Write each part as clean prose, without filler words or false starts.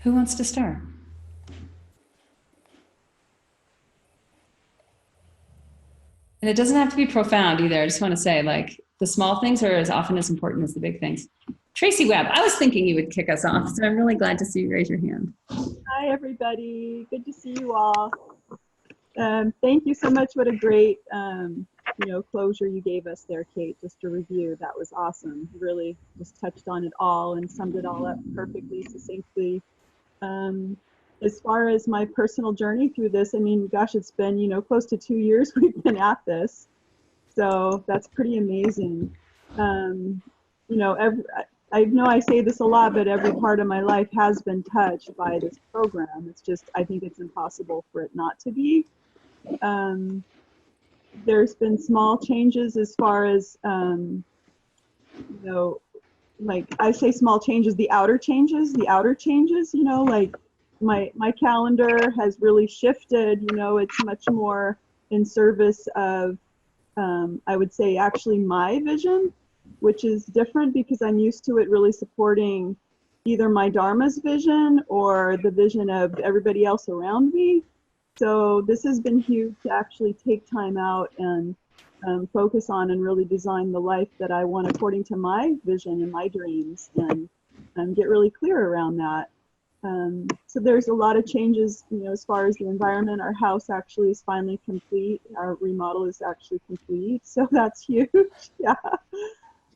Who wants to start? And it doesn't have to be profound either. I just want to say, like, the small things are as often as important as the big things. Tracy Webb, I was thinking you would kick us off, so I'm really glad to see you raise your hand. Hi, everybody. Good to see you all. Thank you so much. What a great, closure you gave us there, Kate. Just a review. That was awesome. Really just touched on it all and summed it all up perfectly, succinctly. As far as my personal journey through this, I mean, gosh, it's been, close to 2 years we've been at this. So that's pretty amazing. I know I say this a lot, but every part of my life has been touched by this program. It's just, I think it's impossible for it not to be. There's been small changes as far as, like I say small changes, the outer changes, like my calendar has really shifted, it's much more in service of, I would say actually my vision, which is different because I'm used to it really supporting either my Dharma's vision or the vision of everybody else around me. So this has been huge to actually take time out and focus on and really design the life that I want according to my vision and my dreams, and get really clear around that. So there's a lot of changes, as far as the environment. Our house actually is finally complete. Our remodel is actually complete. So that's huge. Yeah.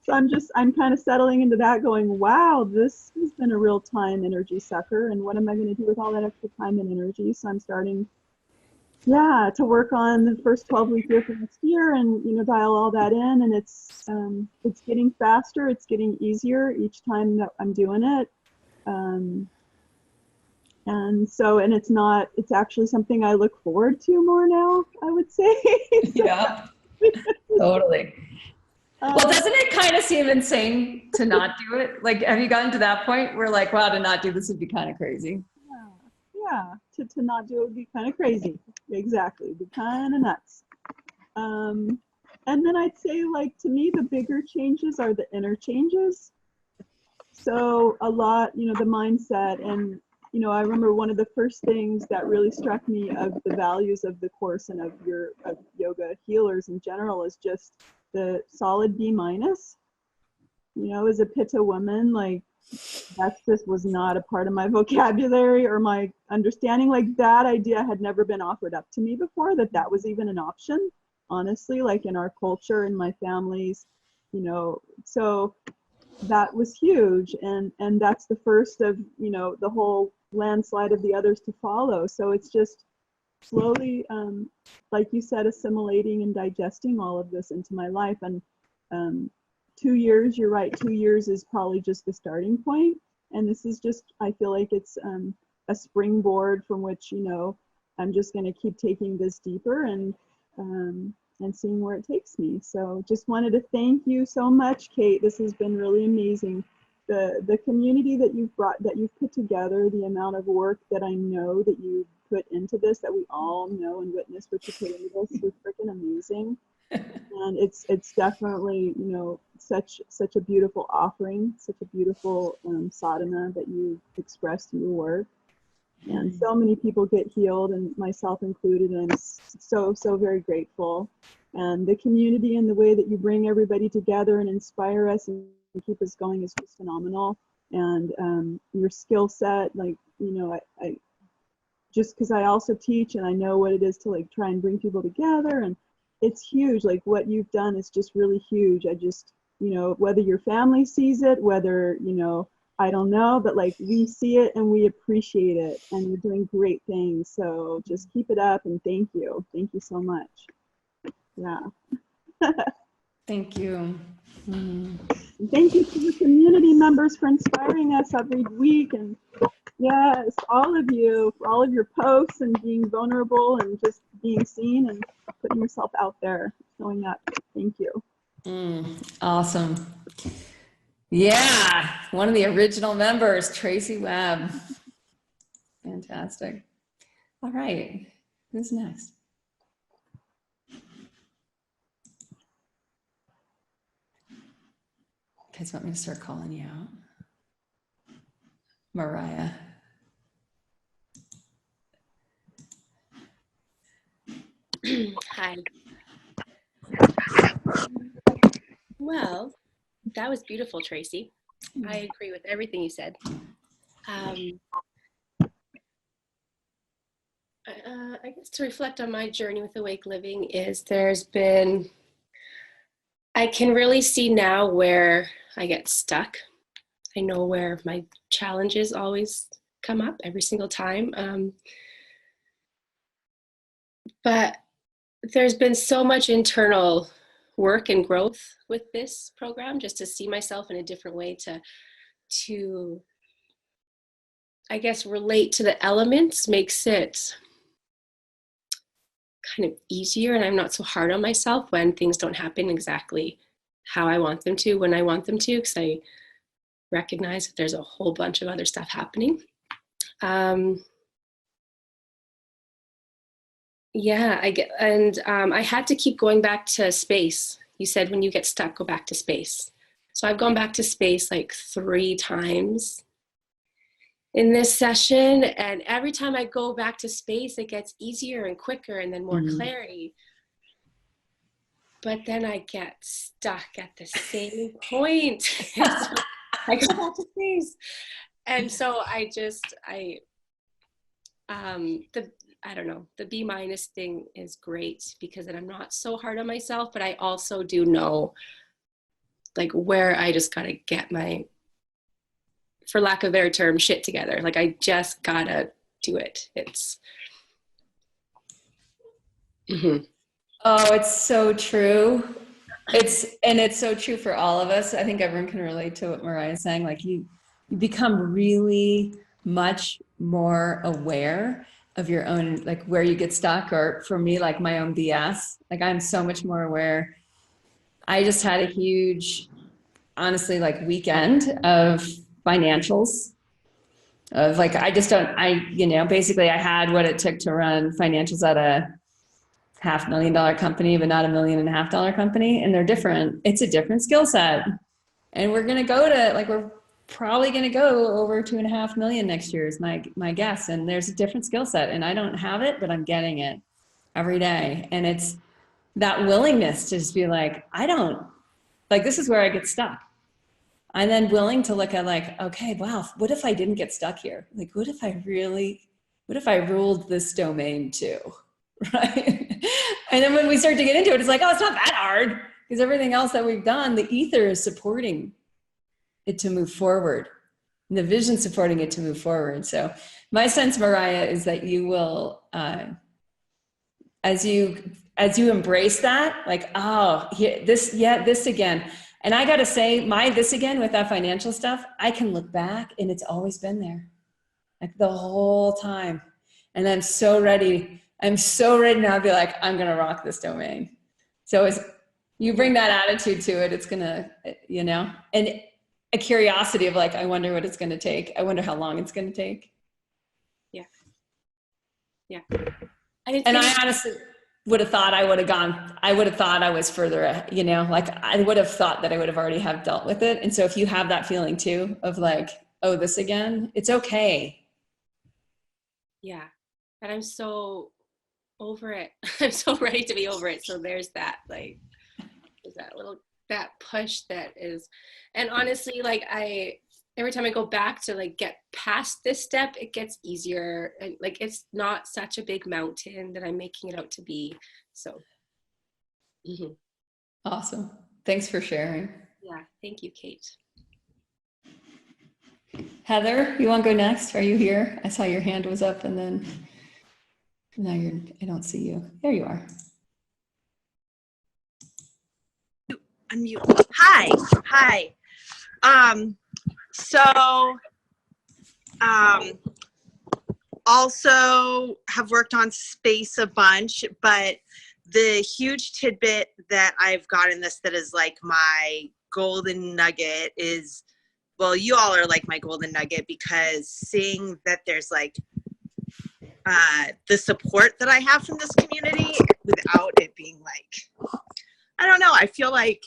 So I'm kind of settling into that going, wow, this has been a real time energy sucker. And what am I going to do with all that extra time and energy? So I'm starting, to work on the first 12-week year for next year and, dial all that in. And it's getting faster. It's getting easier each time that I'm doing it. And it's actually something I look forward to more now, I would say. Yeah, totally. Well, doesn't it kind of seem insane to not do it? Like, have you gotten to that point where like, wow, to not do this would be kind of crazy? Yeah. To not do it would be kind of crazy. Exactly. It'd be kind of nuts. And then I'd say, like, to me, the bigger changes are the inner changes. So a lot, the mindset. And, I remember one of the first things that really struck me of the values of the course and of yoga healers in general is just the solid B-. As a Pitta woman, like, that just was not a part of my vocabulary or my understanding. Like, that idea had never been offered up to me before, that was even an option, honestly, like in our culture and my families, so that was huge. And that's the first of, the whole landslide of the others to follow. So it's just slowly, like you said, assimilating and digesting all of this into my life. And 2 years, you're right, 2 years is probably just the starting point. And this is just, I feel like it's a springboard from which, I'm just going to keep taking this deeper and seeing where it takes me. So just wanted to thank you so much, Kate. This has been really amazing. The community that you've put together, the amount of work that I know that you put into this, that we all know and witness what you put into this, was freaking amazing. And it's definitely, such a beautiful offering, such a beautiful sadhana that you expressed through your work. And so many people get healed, and myself included, and I'm so very grateful. And the community and the way that you bring everybody together and inspire us and keep us going is just phenomenal. And your skill set, like, I just because I also teach and I know what it is to like try and bring people together, and it's huge. Like, what you've done is just really huge. I just, whether your family sees it, whether, I don't know, but like, we see it and we appreciate it, and you're doing great things. So just keep it up, and thank you. Thank you so much. Yeah. Thank you. Thank you to the community members for inspiring us every week. And yes, all of you, for all of your posts and being vulnerable and just being seen and putting yourself out there, showing up. Thank you. Awesome. Yeah, one of the original members, Tracy Webb. Fantastic. All right, who's next? You guys want me to start calling you out? Mariah. Hi. Well, that was beautiful, Tracy. I agree with everything you said. I guess to reflect on my journey with Awake Living is I can really see now where I get stuck. I know where my challenges always come up every single time. But there's been so much internal work and growth with this program, just to see myself in a different way, to I guess relate to the elements makes it kind of easier, and I'm not so hard on myself when things don't happen exactly how I want them to, when I want them to, because I recognize that there's a whole bunch of other stuff happening. Yeah, I had to keep going back to space. You said when you get stuck, go back to space. So I've gone back to space like 3 times in this session, and every time I go back to space, it gets easier and quicker and then more clarity. But then I get stuck at the same point. So I go back to space. And so I don't know, the B- thing is great because then I'm not so hard on myself, but I also do know like where I just gotta get my, for lack of a better term, shit together. Like I just gotta do it. It's Oh, it's so true. It's so true for all of us. I think everyone can relate to what Mariah's saying. Like you become really much more aware of your own, like where you get stuck, or for me, like my own BS. Like I'm so much more aware. I just had a huge, honestly, like weekend of financials. Of like, basically I had what it took to run financials at a $500,000 company, but not $1.5 million company. And they're different. It's a different skill set. And we're probably going to go over 2.5 million next year is my guess. And there's a different skill set, and I don't have it, but I'm getting it every day. And it's that willingness to just be like, this is where I get stuck. I'm then willing to look at like, okay, wow, what if I didn't get stuck here? Like, what if I ruled this domain too? Right. And then when we start to get into it, it's like, oh, it's not that hard, because everything else that we've done, the ether is supporting it to move forward. And the vision supporting it to move forward. So my sense, Mariah, is that you will, as you embrace that, like, oh, this again. And I got to say, this again with that financial stuff, I can look back and it's always been there, like the whole time. And I'm so ready now to be like, I'm going to rock this domain. So as you bring that attitude to it, it's going to, and a curiosity of like, I wonder what it's going to take. I wonder how long it's going to take. yeah. And I honestly would have thought I would have thought I was further, like I would have thought that I would have already have dealt with it. And so if you have that feeling too of like, oh, this again, it's okay. Yeah. And I'm so over it. I'm so ready to be over it. So there's that, like, that push that is, and honestly, like every time I go back to like get past this step, it gets easier. And like, it's not such a big mountain that I'm making it out to be. So. Awesome. Thanks for sharing. Yeah. Thank you, Kate. Heather, you want to go next? Are you here? I saw your hand was up and then now I don't see you. There you are. Unmute. Hi. Also have worked on space a bunch, but the huge tidbit that I've got in this that is like my golden nugget is, well, you all are like my golden nugget, because seeing that there's like the support that I have from this community without it being like, I don't know, I feel like,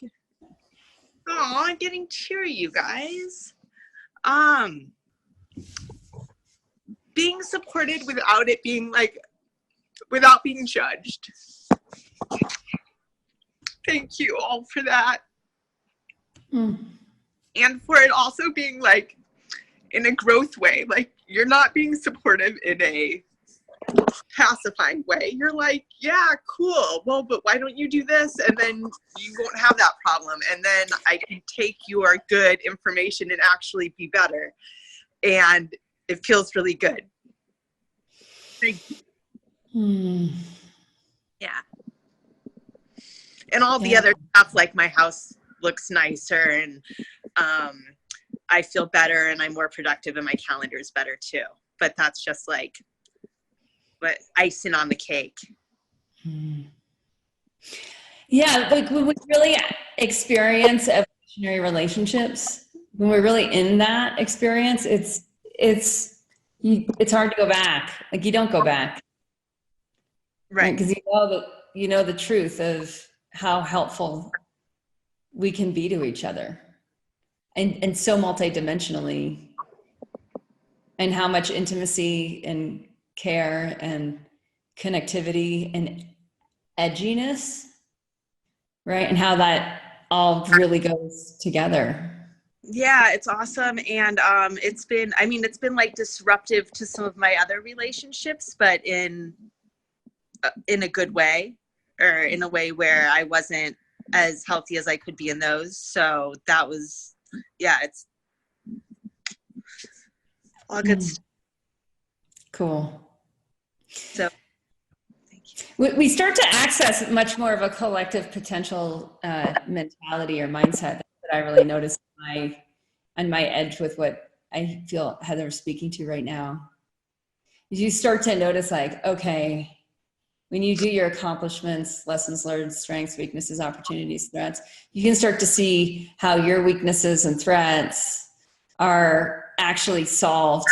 oh, I'm getting teary, you guys. Being supported without it being like, without being judged. Thank you all for that. Mm. And for it also being like in a growth way, like you're not being supportive in a pacifying way. You're like, yeah, cool. Well, but why don't you do this? And then you won't have that problem. And then I can take your good information and actually be better. And it feels really good. Thank you. Mm. Yeah. And all the Yeah. other stuff, like my house looks nicer and I feel better and I'm more productive and my calendar is better too. But that's just like what icing on the cake. Mm. Yeah, like when we really experience evolutionary relationships, when we're really in that experience, it's hard to go back. Like you don't go back, Right. Because you know the truth of how helpful we can be to each other, and so multidimensionally, and how much intimacy and care and connectivity and edginess, right? And how that all really goes together. Yeah, it's awesome. And it's been like disruptive to some of my other relationships, but in a good way, or in a way where I wasn't as healthy as I could be in those. So that was, yeah, it's all good stuff. Cool. So thank you. We start to access much more of a collective potential mentality or mindset that I really notice on my edge with what I feel Heather's speaking to right now. You start to notice like, okay, when you do your accomplishments, lessons learned, strengths, weaknesses, opportunities, threats, you can start to see how your weaknesses and threats are actually solved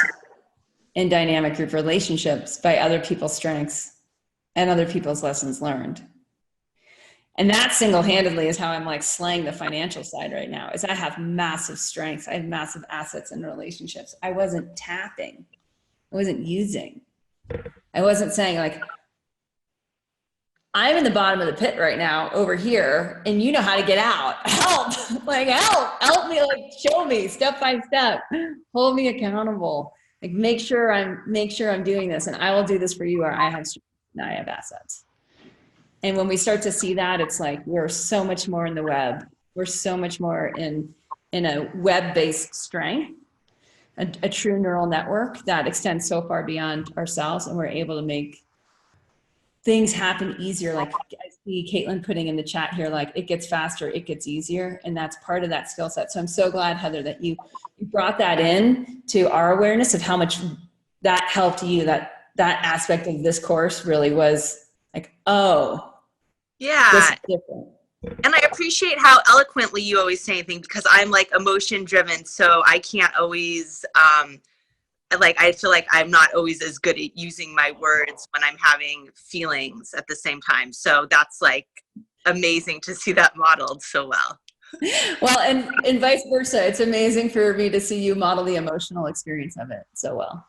in dynamic group relationships by other people's strengths and other people's lessons learned. And that single-handedly is how I'm like slaying the financial side right now, is I have massive strengths. I have massive assets in relationships. I wasn't tapping. I wasn't using. I wasn't saying like, I'm in the bottom of the pit right now over here, and you know how to get out. Help, like help me, like show me step by step, hold me accountable. Like make sure I'm doing this, and I will do this for you, or I have assets. And when we start to see that, it's like we're so much more in the web. We're so much more in a web-based strength, a true neural network that extends so far beyond ourselves, and we're able to make things happen easier. Like I see Caitlin putting in the chat here, like it gets faster, it gets easier. And that's part of that skill set. So I'm so glad, Heather, that you brought that in to our awareness of how much that helped you, that aspect of this course really was like, oh, Yeah. this is different. And I appreciate how eloquently you always say anything, because I'm like emotion driven. So I can't always, I feel like I'm not always as good at using my words when I'm having feelings at the same time. So that's like amazing to see that modeled so well. Well, and vice versa. It's amazing for me to see you model the emotional experience of it so well.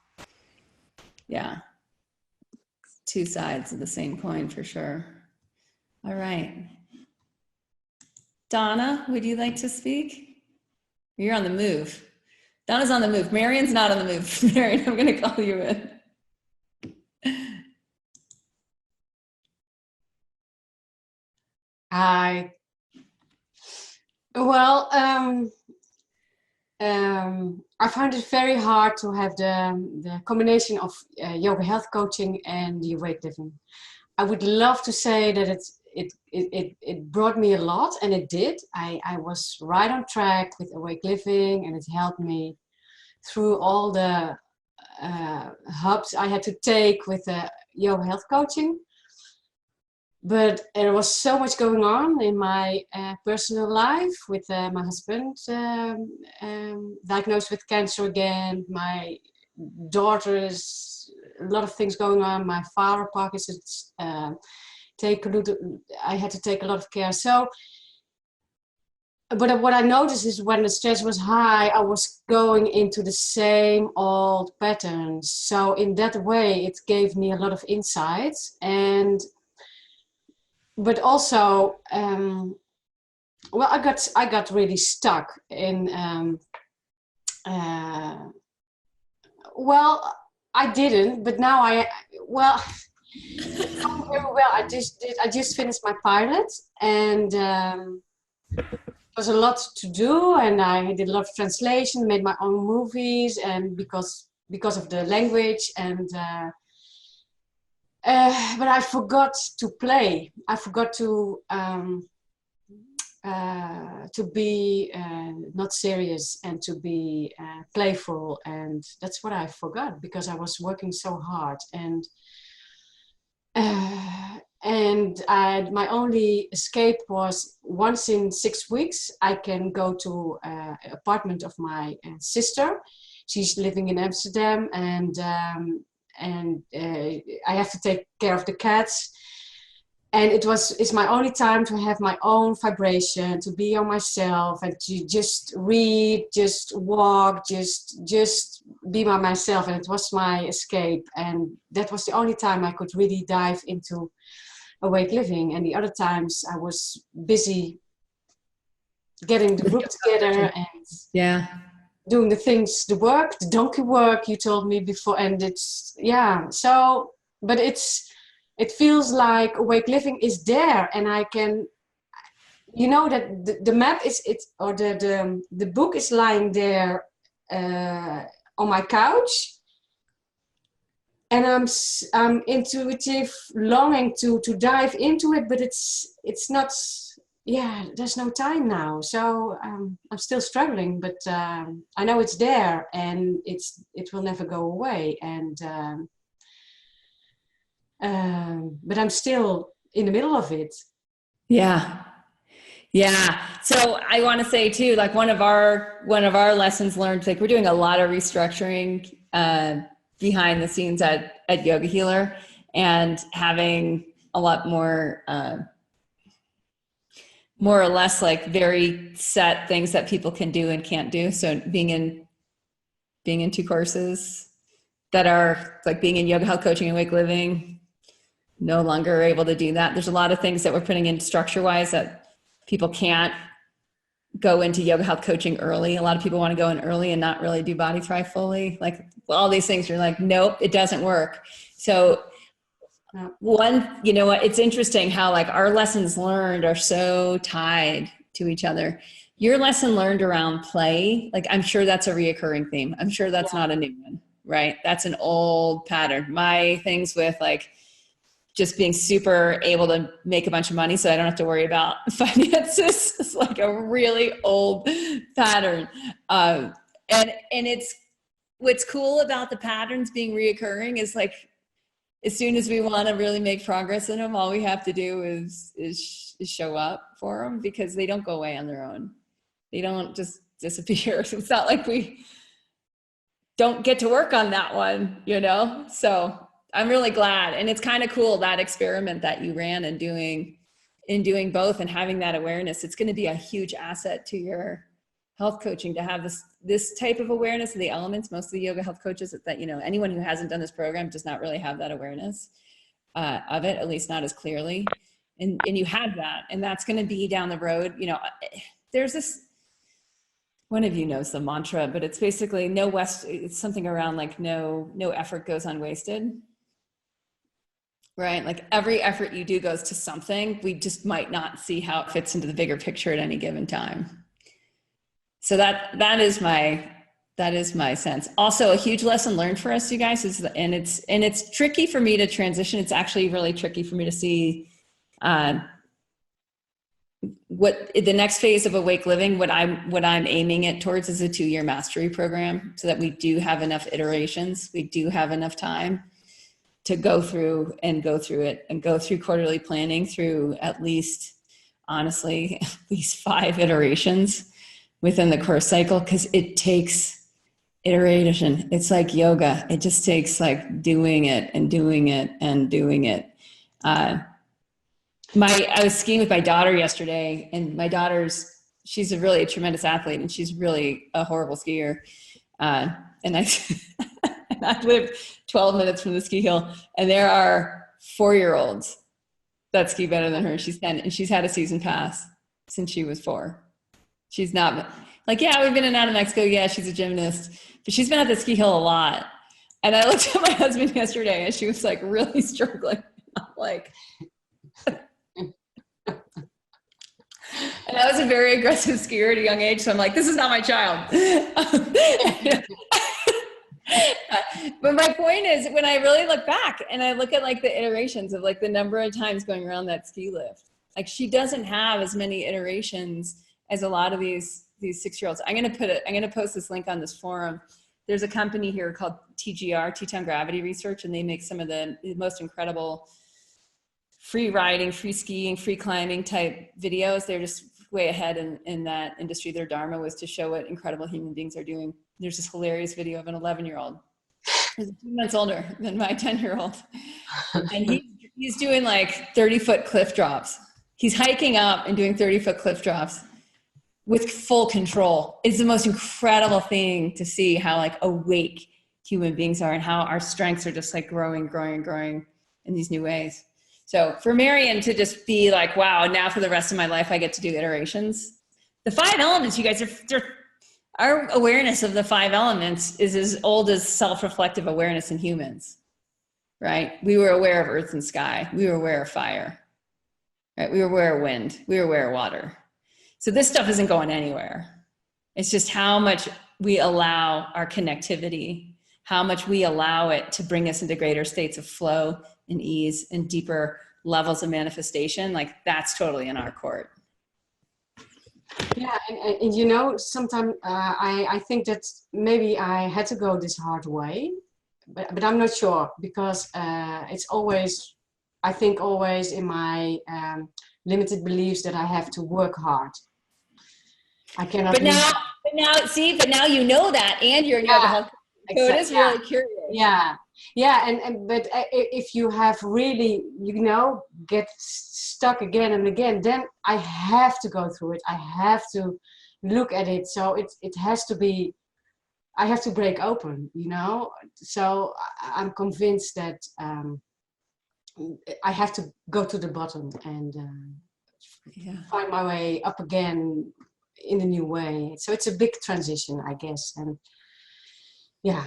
Yeah. Two sides of the same coin for sure. All right. Donna, would you like to speak? You're on the move. Donna's on the move. Marion's not on the move. Marion, I'm going to call you in. Hi. Well, I found it very hard to have the combination of yoga health coaching and the awake living. I would love to say that it brought me a lot, and it did. I was right on track with awake living, and it helped me through all the hubs I had to take with yoga health coaching. But there was so much going on in my personal life with my husband diagnosed with cancer again, my daughter's, a lot of things going on, my father Parkinson's, I had to take a lot of care. So, but what I noticed is when the stress was high, I was going into the same old patterns. So in that way, it gave me a lot of insights. And but also, well, I got really stuck in, well, I didn't, but now well, it's going very well. I just finished my pilot, and there was a lot to do, and I did a lot of translation, made my own movies, and because of the language, and but I forgot to play. I forgot to be not serious and to be playful, and that's what I forgot because I was working so hard. My only escape was once in 6 weeks I can go to an apartment of my sister. She's living in Amsterdam, and I have to take care of the cats. And it's my only time to have my own vibration, to be on myself, and to just read, just walk, just be by myself. And it was my escape. And that was the only time I could really dive into Awake Living. And the other times I was busy getting the group together and Yeah. doing the things, the work, the donkey work you told me before. And it's, yeah, so, but it feels like Awake Living is there, and I can, that the map or the book is lying there on my couch, and I'm intuitive longing to dive into it, but it's not. Yeah, there's no time now, so I'm still struggling, but I know it's there, and it will never go away, and. But I'm still in the middle of it. Yeah. Yeah. So I want to say too, like one of our lessons learned, like we're doing a lot of restructuring behind the scenes at Yoga Healer, and having a lot more or less like very set things that people can do and can't do. So being in 2 courses that are like being in yoga, health coaching, and Awake Living, no longer able to do that. There's a lot of things that we're putting in structure wise that people can't go into yoga health coaching early. A lot of people want to go in early and not really do Body Thrive fully. Like all these things, you're like, nope, it doesn't work. So one, it's interesting how like our lessons learned are so tied to each other. Your lesson learned around play, like I'm sure that's a reoccurring theme. I'm sure that's not a new one, right? That's an old pattern. My things with like, just being super able to make a bunch of money so I don't have to worry about finances. It's like a really old pattern. And it's, what's cool about the patterns being reoccurring is like, as soon as we want to really make progress in them, all we have to do is show up for them, because they don't go away on their own. They don't just disappear. It's not like we don't get to work on that one, So I'm really glad. And it's kind of cool, that experiment that you ran and doing both and having that awareness. It's going to be a huge asset to your health coaching to have this type of awareness of the elements. Most of the yoga health coaches that, anyone who hasn't done this program does not really have that awareness of it, at least not as clearly. And you have that, and that's going to be down the road. There's this, one of you knows the mantra, but it's basically it's something around like no effort goes unwasted. Right? Like every effort you do goes to something. We just might not see how it fits into the bigger picture at any given time. So that is my sense. Also, a huge lesson learned for us, you guys, and it's tricky for me to transition. It's actually really tricky for me to see what the next phase of Awake Living, what I'm aiming it towards is a 2-year mastery program, so that we do have enough iterations. We do have enough time to go through it and go through quarterly planning through at least 5 iterations within the course cycle, because it takes iteration. It's like yoga. It just takes like doing it and doing it and doing it. I was skiing with my daughter yesterday, and my she's really a tremendous athlete, and she's really a horrible skier. And I live 12 minutes from the ski hill, and there are 4-year-olds that ski better than her. She's 10 and she's had a season pass since she was 4. She's not like, yeah, we've been in and out of Mexico. Yeah, she's a gymnast, but she's been at the ski hill a lot. And I looked at my husband yesterday and she was like really struggling. I'm like, and I was a very aggressive skier at a young age. So I'm like, this is not my child. But my point is, when I really look back and I look at like the iterations of like the number of times going around that ski lift, like she doesn't have as many iterations as a lot of these 6-year-olds. I'm going to post this link on this forum. There's a company here called TGR, Teton Gravity Research, and they make some of the most incredible free riding, free skiing, free climbing type videos. They're just way ahead in that industry. Their dharma was to show what incredible human beings are doing. There's this hilarious video of an 11-year-old. He's 2 months older than my 10-year-old. And he's doing like 30-foot cliff drops. He's hiking up and doing 30-foot cliff drops with full control. It's the most incredible thing to see how like awake human beings are and how our strengths are just like growing in these new ways. So for Marion to just be like, wow, now for the rest of my life, I get to do iterations. The 5 elements, you guys, our awareness of the 5 elements is as old as self-reflective awareness in humans, right? We were aware of earth and sky. We were aware of fire, right? We were aware of wind. We were aware of water. So this stuff isn't going anywhere. It's just how much we allow our connectivity, how much we allow it to bring us into greater states of flow and ease and deeper levels of manifestation. Like that's totally in our court. Yeah, and you know, sometimes I think that maybe I had to go this hard way, but I'm not sure because it's always, I think always in my limited beliefs that I have to work hard. I cannot. But now you know that, and you're in yoga health. So it is really curious. Yeah, but if you have really, you know, get stuck again and again, then I have to go through it. I have to look at it. So it has to be, I have to break open, you know. So I'm convinced that I have to go to the bottom and find my way up again in a new way. So it's a big transition, I guess. And yeah.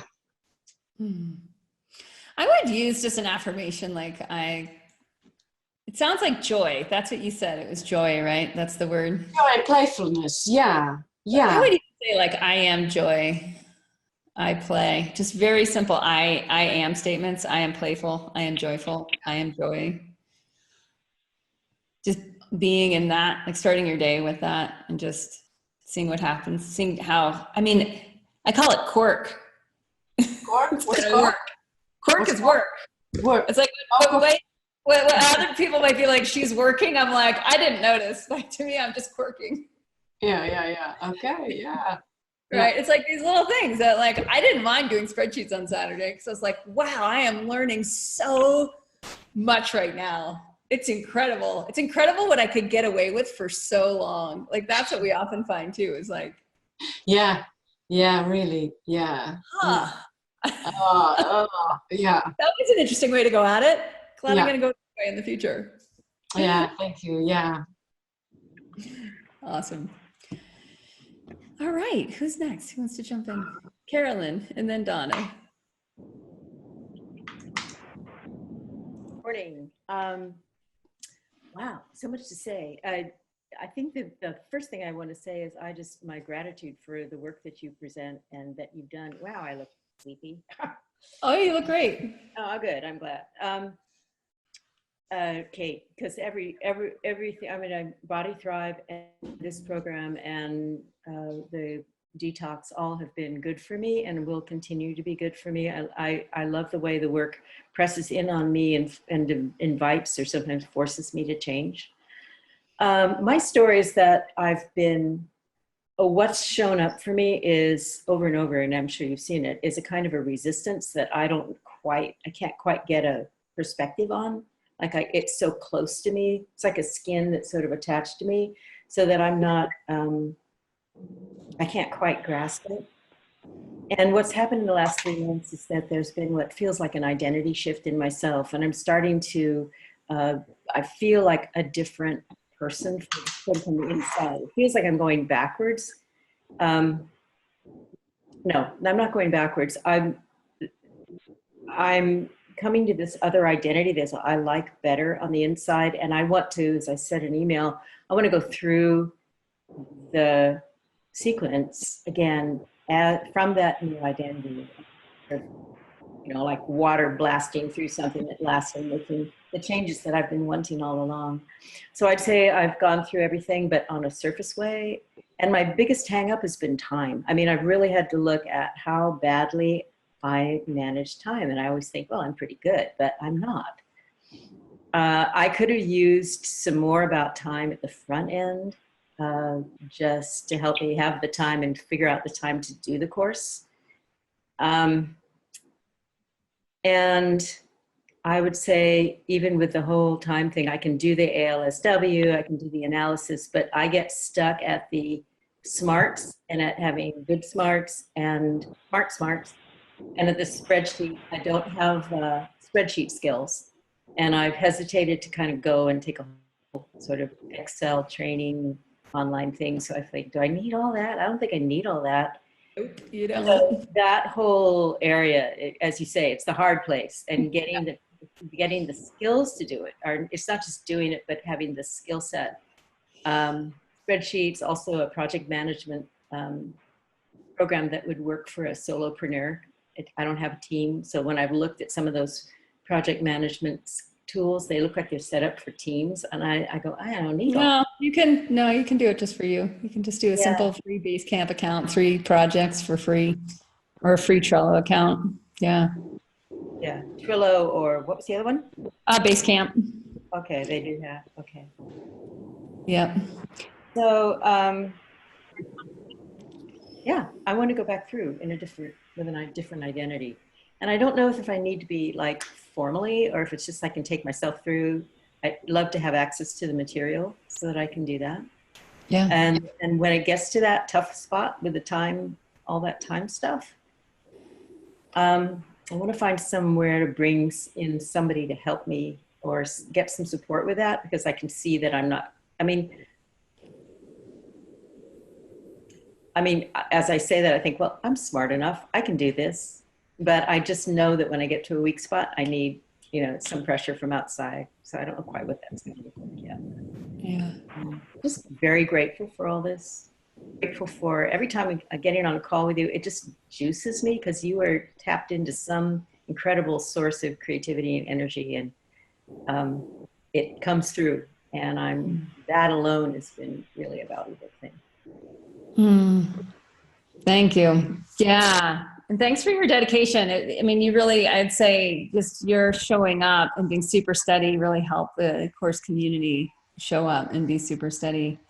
I would use just an affirmation like it sounds like joy. That's what you said. It was joy, right? That's the word. Joy and playfulness. Yeah. I would even say like, I am joy. I play. Just very simple. I am statements. I am playful. I am joyful. I am joy. Just being in that, like starting your day with that and just seeing what happens, seeing how, I mean, I call it cork. Cork? What's cork? Cork is work. Work. It's like, what other people might be like, she's working. I'm like, I didn't notice. Like to me, I'm just quirking. Yeah. Okay, yeah. Right. It's like these little things that like, I didn't mind doing spreadsheets on Saturday because I was like, wow, I am learning so much right now. It's incredible. It's incredible what I could get away with for so long. Like that's what we often find too, is like. Yeah, really. Yeah. Huh. Yeah. That was an interesting way to go at it. Glad I'm going to go this way in the future. Yeah, thank you. Yeah. Awesome. All right. Who's next? Who wants to jump in? Carolyn and then Donna. Morning. Wow, so much to say. I think that the first thing I want to say is my gratitude for the work that you present and that you've done. Wow, I look sleepy. Oh, you look great. Oh, good. I'm glad. Kate, because everything, I mean, Body Thrive and this program and the detox all have been good for me and will continue to be good for me. I love the way the work presses in on me and invites or sometimes forces me to change. My story is that what's shown up for me is over and over, and I'm sure you've seen it, is a kind of a resistance that I can't quite get a perspective on. Like it's so close to me. It's like a skin that's sort of attached to me so that I'm not, I can't quite grasp it. And what's happened in the last 3 months is that there's been what feels like an identity shift in myself. And I'm starting to I feel like a different person from the inside. It feels like I'm going backwards. No, I'm not going backwards. I'm coming to this other identity that I like better on the inside. And I want to, as I said in email, I want to go through the sequence again from that new identity. You know, like water blasting through something at last and making the changes that I've been wanting all along. So I'd say I've gone through everything, but on a surface way. And my biggest hang up has been time. I mean, I've really had to look at how badly I manage time. And I always think, well, I'm pretty good, but I'm not. I could have used some more about time at the front end, just to help me have the time and figure out the time to do the course. And I would say, even with the whole time thing, I can do the ALSW, I can do the analysis, but I get stuck at the smarts and at having good smarts and smart smarts. And at the spreadsheet, I don't have spreadsheet skills. And I've hesitated to kind of go and take a whole sort of Excel training online thing. So I think, do I need all that? I don't think I need all that. Nope, you don't. So that whole area, as you say, it's the hard place, and getting the skills to do it. Or it's not just doing it, but having the skill set. Spreadsheets, also a project management program that would work for a solopreneur. I don't have a team, so when I've looked at some of those project management tools, they look like they're set up for teams, and I go, I don't need all. You can do it just for you. You can just do a simple free Basecamp account, 3 projects for free, or a free Trello account. Yeah. Yeah, Trello, or what was the other one? Basecamp. Okay, they do that. Okay. Yeah. So, yeah, I want to go back through with a different identity. And I don't know if I need to be like formally, or if it's just I can take myself through. I'd love to have access to the material so that I can do that. Yeah. And when it gets to that tough spot with the time, all that time stuff, I want to find somewhere to bring in somebody to help me or get some support with that, because I can see that I'm not, I mean, as I say that, I think, well, I'm smart enough. I can do this. But I just know that when I get to a weak spot, I need, some pressure from outside. So I don't know quite what that's going to look like yet. Yeah. Just very grateful for all this. Grateful for every time I'm getting on a call with you, it just juices me, because you are tapped into some incredible source of creativity and energy, and it comes through. And that alone has been really a valuable thing. Thank you. Yeah. And thanks for your dedication. You really, I'd say just your showing up and being super steady really helped the course community show up and be super steady.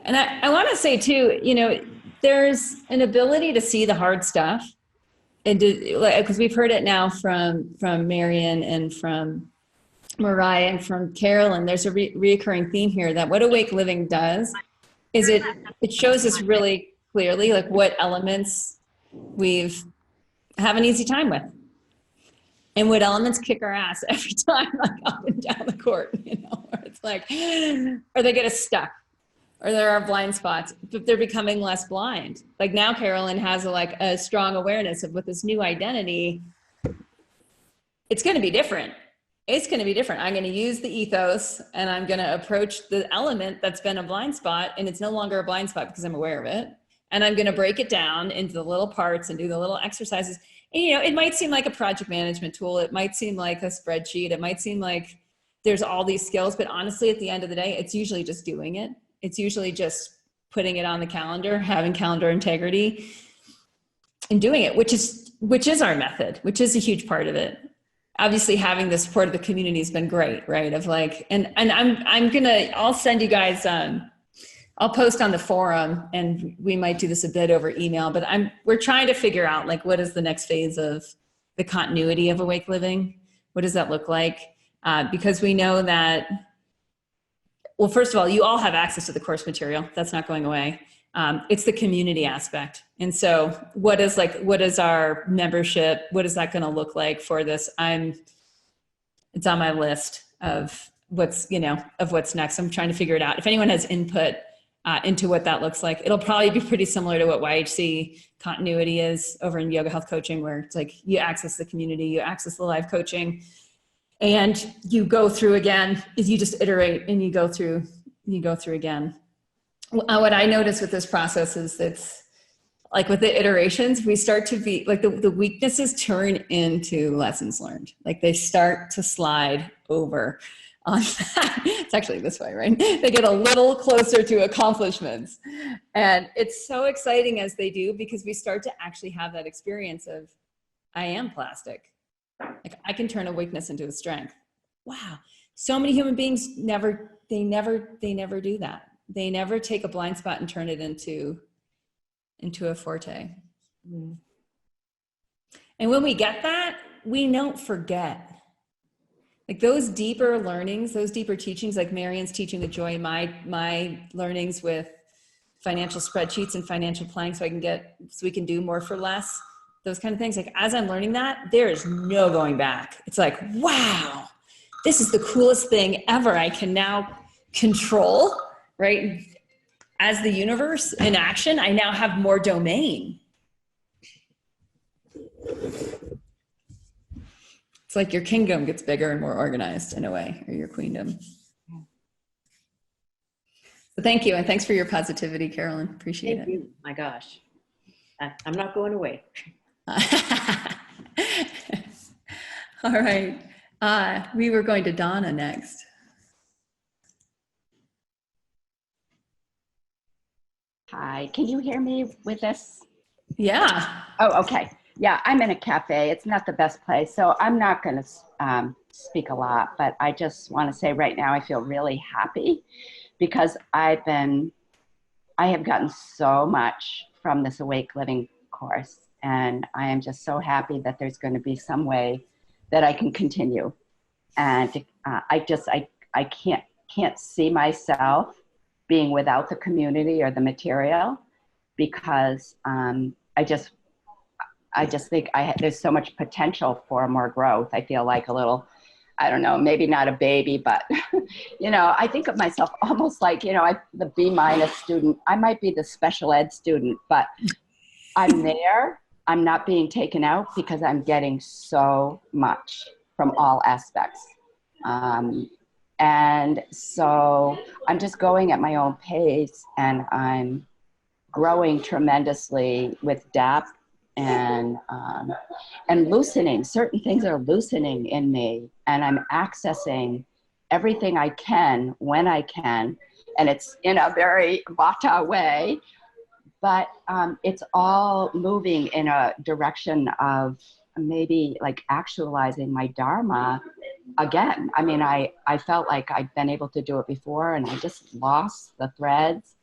And I want to say too, there's an ability to see the hard stuff, and because we've heard it now from Marion and from Mariah and from Carolyn. There's a reoccurring theme here that what Awake Living does is it shows us really clearly like what elements we've have an easy time with, and what elements kick our ass every time, like up and down the court, where it's like, or they get us stuck, or there are blind spots, but they're becoming less blind. Like now Carolyn has a strong awareness of, with this new identity, it's going to be different. It's going to be different. I'm going to use the ethos, and I'm going to approach the element that's been a blind spot, and it's no longer a blind spot because I'm aware of it. And I'm going to break it down into the little parts and do the little exercises. And, it might seem like a project management tool. It might seem like a spreadsheet. It might seem like there's all these skills, but honestly, at the end of the day, it's usually just doing it. It's usually just putting it on the calendar, having calendar integrity, and doing it, which is our method, which is a huge part of it. Obviously, having the support of the community has been great, right? I'll send you guys, I'll post on the forum, and we might do this a bit over email, but we're trying to figure out like, what is the next phase of the continuity of Awake Living? What does that look like? Because we know that, well, first of all, you all have access to the course material. That's not going away. It's the community aspect. And so what is our membership? What is that going to look like for this? It's on my list. of what's, of what's next. I'm trying to figure it out. If anyone has input into what that looks like, it'll probably be pretty similar to what YHC continuity is over in yoga health coaching, where it's like you access the community, you access the live coaching, and you go through again, is you just iterate and you go through again. What I notice with this process is it's like with the iterations, we start to be like the weaknesses turn into lessons learned. Like they start to slide over on that. It's actually this way, right? They get a little closer to accomplishments. And it's so exciting as they do, because we start to actually have that experience of, I am plastic. Like I can turn a weakness into a strength. Wow. So many human beings never do that. They never take a blind spot and turn it into a forte. Mm. And when we get that, we don't forget. Like those deeper learnings, those deeper teachings, like Marion's teaching the joy in my learnings with financial spreadsheets and financial planning, so we can do more for less, those kind of things. Like as I'm learning that, there is no going back. It's like, wow, this is the coolest thing ever. I can now control, right? As the universe in action, I now have more domain. It's like your kingdom gets bigger and more organized in a way, or your queendom. So thank you, and thanks for your positivity, Carolyn. Appreciate it. Thank you. My gosh, I'm not going away. All right, we were going to Donna next. Hi, can you hear me with this? Yeah. Oh, okay. Yeah, I'm in a cafe. It's not the best place, so I'm not going to speak a lot, but I just want to say right now I feel really happy because I have gotten so much from this Awake Living course, and I am just so happy that there's going to be some way that I can continue. And I can't see myself being without the community or the material, because I just think there's so much potential for more growth. I feel like a little, I don't know, maybe not a baby, but I think of myself almost like, the B- student. I might be the special ed student, but I'm there. I'm not being taken out because I'm getting so much from all aspects. And so I'm just going at my own pace, and I'm growing tremendously with DAP and loosening. Certain things are loosening in me, and I'm accessing everything I can when I can. And it's in a very Vata way, but it's all moving in a direction of maybe like actualizing my Dharma again. I mean, I felt like I'd been able to do it before, and I just lost the threads.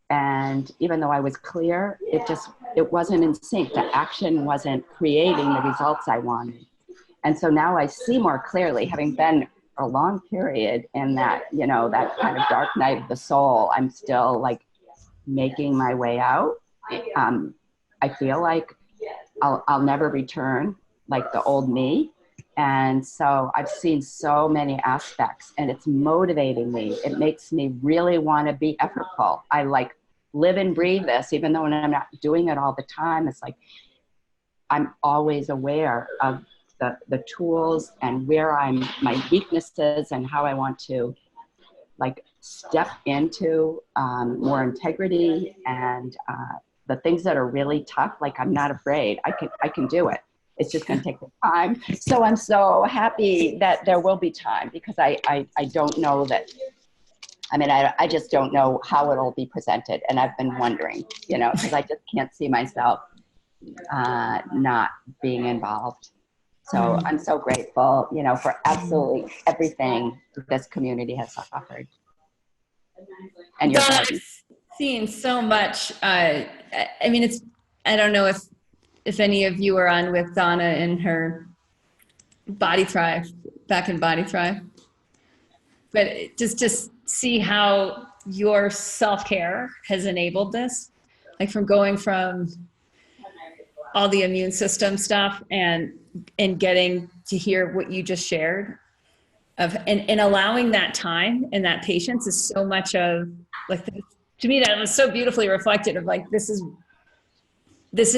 And even though I was clear, it wasn't in sync. The action wasn't creating the results I wanted. And so now I see more clearly, having been a long period in that, that kind of dark night of the soul. I'm still like making my way out. I feel like I'll never return like the old me. And so I've seen so many aspects, and it's motivating me. It makes me really want to be effortful. I like live and breathe this, even though I'm not doing it all the time. It's like I'm always aware of the tools and where my weaknesses and how I want to like step into more integrity and the things that are really tough. Like I'm not afraid. I can do it. It's just going to take the time. So I'm so happy that there will be time, because I don't know that. I mean, I just don't know how it'll be presented. And I've been wondering, because I just can't see myself not being involved. So I'm so grateful, for absolutely everything this community has offered. And your guidance. Seeing so much. I mean, I don't know if any of you are on with Donna in her Body Thrive, back in Body Thrive. But just see how your self-care has enabled this, like from going from all the immune system stuff and getting to hear what you just shared. and allowing that time and that patience is so much of like, to me, that was so beautifully reflected of like, this is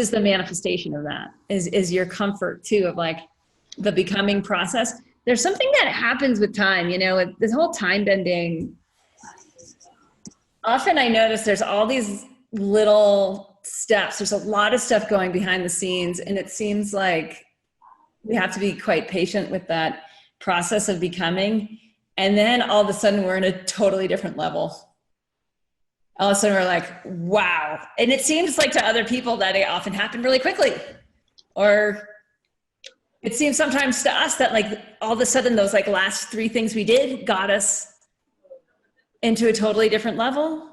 the manifestation of that is your comfort too, of like the becoming process. There's something that happens with time, you know, this whole time bending. Often I notice there's all these little steps. There's a lot of stuff going behind the scenes, and it seems like we have to be quite patient with that process of becoming. And then all of a sudden we're in a totally different level. All of a sudden we're like, wow. And it seems like to other people that it often happened really quickly. Or it seems sometimes to us that like all of a sudden those like last 3 things we did got us into a totally different level.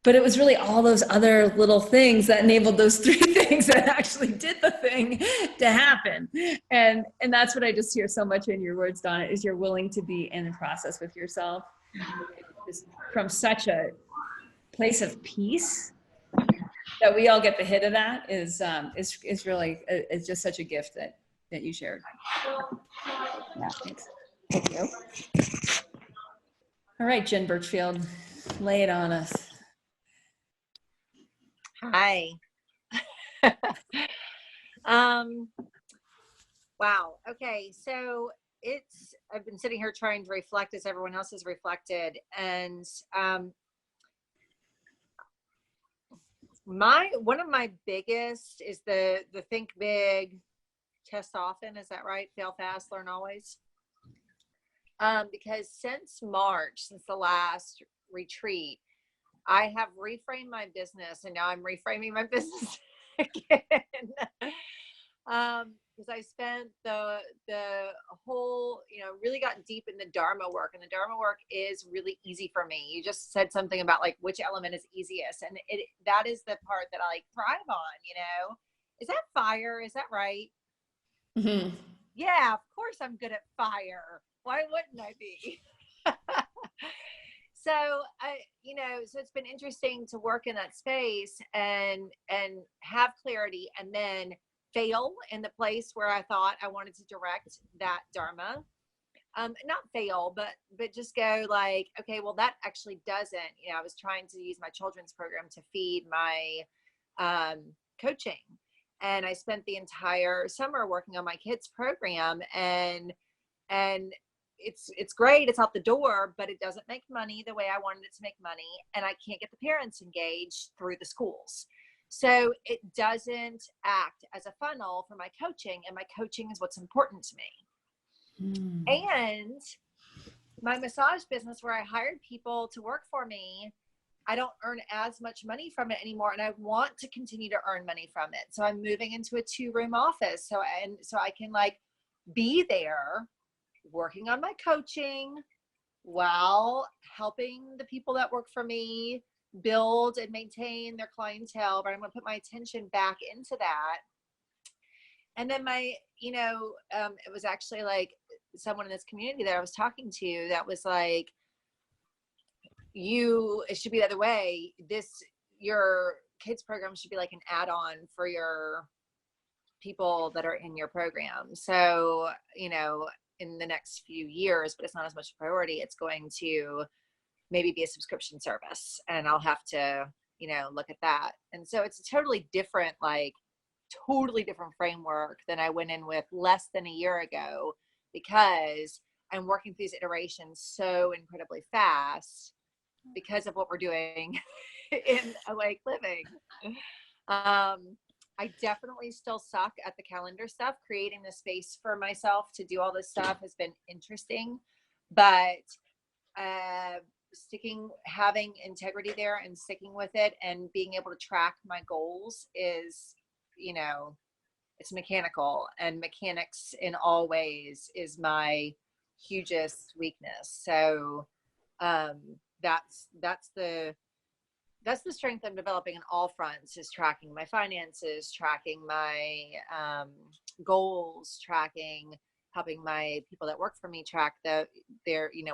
But it was really all those other little things that enabled those 3 things that actually did the thing to happen. And that's what I just hear so much in your words, Donna, is you're willing to be in the process with yourself from such a place of peace that we all get the hit of. That is really, it's just such a gift that you shared. Yeah. Thanks. Thank you. All right, Jen Birchfield, lay it on us. Hi. Wow. Okay. So I've been sitting here trying to reflect as everyone else has reflected. And one of my biggest is the think big, test often. Is that right? Fail fast, learn always. Because since March, since the last retreat, I have reframed my business, and now I'm reframing my business again. Because I spent the whole, really got deep in the Dharma work, and the Dharma work is really easy for me. You just said something about like which element is easiest, and that is the part that I thrive on. Is that fire? Is that right? Mm-hmm. Yeah, of course I'm good at fire. Why wouldn't I be? So so it's been interesting to work in that space and have clarity, and then fail in the place where I thought I wanted to direct that Dharma. Not fail, but just go like, okay, well, that actually doesn't. I was trying to use my children's program to feed my coaching, and I spent the entire summer working on my kids' program, and it's great. It's out the door, but it doesn't make money the way I wanted it to make money. And I can't get the parents engaged through the schools. So it doesn't act as a funnel for my coaching, and my coaching is what's important to me. And my massage business, where I hired people to work for me, I don't earn as much money from it anymore. And I want to continue to earn money from it. So I'm moving into a 2-room office. So I can like be there working on my coaching while helping the people that work for me build and maintain their clientele. But I'm going to put my attention back into that. And then it was actually like someone in this community that I was talking to that was like, it should be the other way. Your kids program should be like an add-on for your people that are in your program. So, in the next few years, but it's not as much a priority, it's going to maybe be a subscription service, and I'll have to, look at that. And so it's a totally different framework than I went in with less than a year ago, because I'm working through these iterations so incredibly fast because of what we're doing in Awake Living. I definitely still suck at the calendar stuff. Creating the space for myself to do all this stuff has been interesting, but having integrity there and sticking with it and being able to track my goals is, it's mechanical, and mechanics in all ways is my hugest weakness. So that's the strength I'm developing in all fronts, is tracking my finances, tracking my goals, helping my people that work for me track their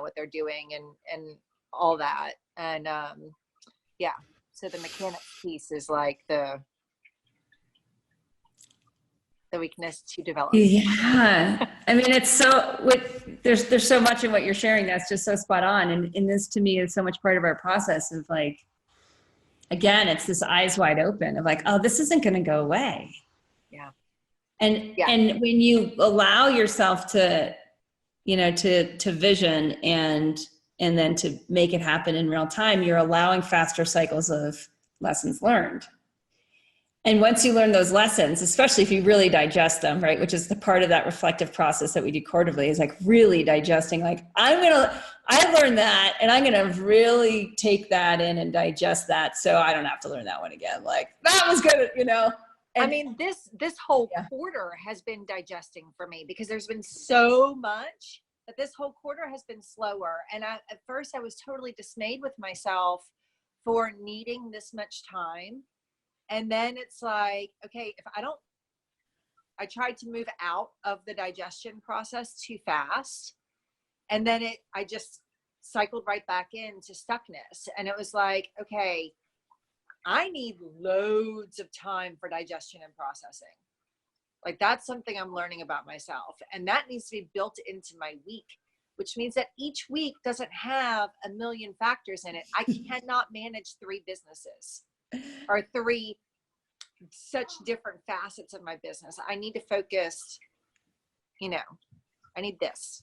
what they're doing and all that. And so the mechanics piece is like the weakness to develop. Yeah. I mean, it's so there's so much in what you're sharing that's just so spot on. And this to me is so much part of our process of like, again, it's this eyes wide open of like, oh, this isn't going to go away. Yeah. And Yeah. and when you allow yourself to, you know, to vision and then to make it happen in real time, you're allowing faster cycles of lessons learned. And once you learn those lessons, especially if you really digest them, right, which is the part of that reflective process that we do quarterly, is like really digesting, like, I learned that and I'm going to really take that in and digest that so I don't have to learn that one again. Like, that was good, you know. And, I mean, this whole quarter has been digesting for me because there's been so much that this whole quarter has been slower. And at first I was totally dismayed with myself for needing this much time. And then it's like, okay, I tried to move out of the digestion process too fast. And then I just cycled right back into stuckness. And it was like, okay, I need loads of time for digestion and processing. Like, that's something I'm learning about myself. And that needs to be built into my week, which means that each week doesn't have a million factors in it. I cannot manage 3 businesses or 3 such different facets of my business. I need to focus, you know, I need this.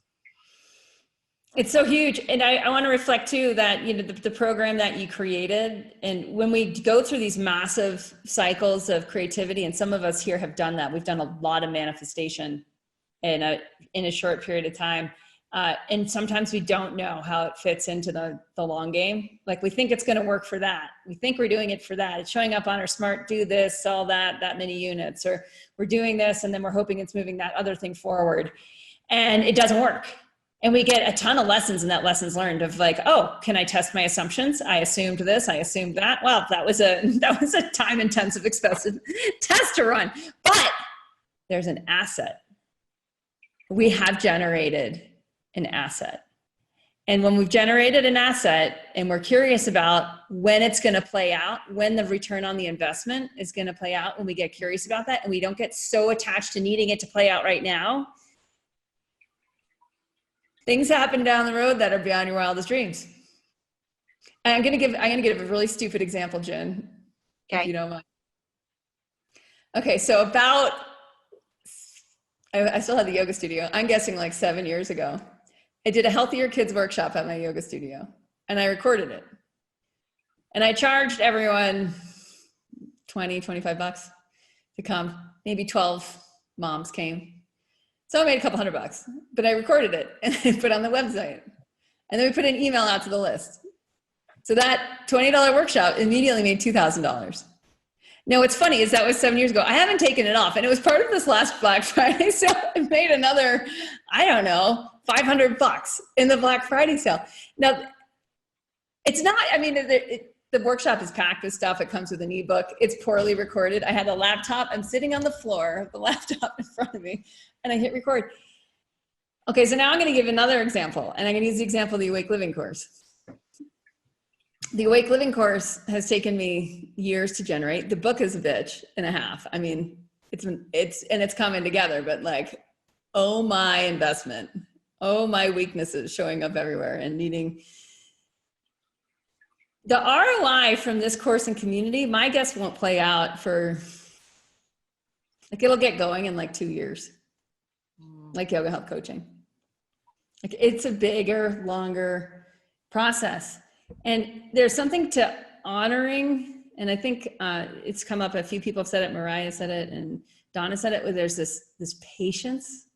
it's so huge. And I want to reflect too that, you know, the program that you created, and when we go through these massive cycles of creativity, and some of us here have done that, we've done a lot of manifestation in a short period of time. And sometimes we don't know how it fits into the long game. Like, we think it's going to work for that. We think we're doing it for that. It's showing up on our smart, do this, sell that many units, or we're doing this and then we're hoping it's moving that other thing forward. And it doesn't work. And we get a ton of lessons in that lessons learned of like, oh, can I test my assumptions? I assumed this, I assumed that. Well, that was a time intensive, expensive test to run. But there's an asset. We have generated an asset. And when we've generated an asset and we're curious about when it's going to play out, when the return on the investment is going to play out, when we get curious about that and we don't get so attached to needing it to play out right now, things happen down the road that are beyond your wildest dreams. And I'm going to give a really stupid example, Jen, if you don't mind. Okay, so I still had the yoga studio. I'm guessing like 7 years ago. I did a healthier kids workshop at my yoga studio and I recorded it. And I charged everyone $20-25 to come. Maybe 12 moms came. So I made a couple $100, but I recorded it and I put it on the website. And then we put an email out to the list. So that $20 workshop immediately made $2,000. Now, what's funny is that was 7 years ago. I haven't taken it off, and it was part of this last Black Friday sale. I made another, I don't know, $500 in the Black Friday sale. Now, it's not, I mean, the workshop is packed with stuff. It comes with an ebook. It's poorly recorded. I had a laptop. I'm sitting on the floor with the laptop in front of me, and I hit record. Okay, so now I'm going to give another example, and I'm going to use the example of the Awake Living course. The Awake Living course has taken me years to generate. The book is a bitch and a half. I mean, it's coming together, but like, oh my investment, oh my weaknesses showing up everywhere and needing. The ROI from this course and community, my guess won't play out for, like, it'll get going in like 2 years, like yoga health coaching. Like, it's a bigger, longer process. And there's something to honoring, and I think it's come up, a few people have said it, Mariah said it, and Donna said it, where there's this patience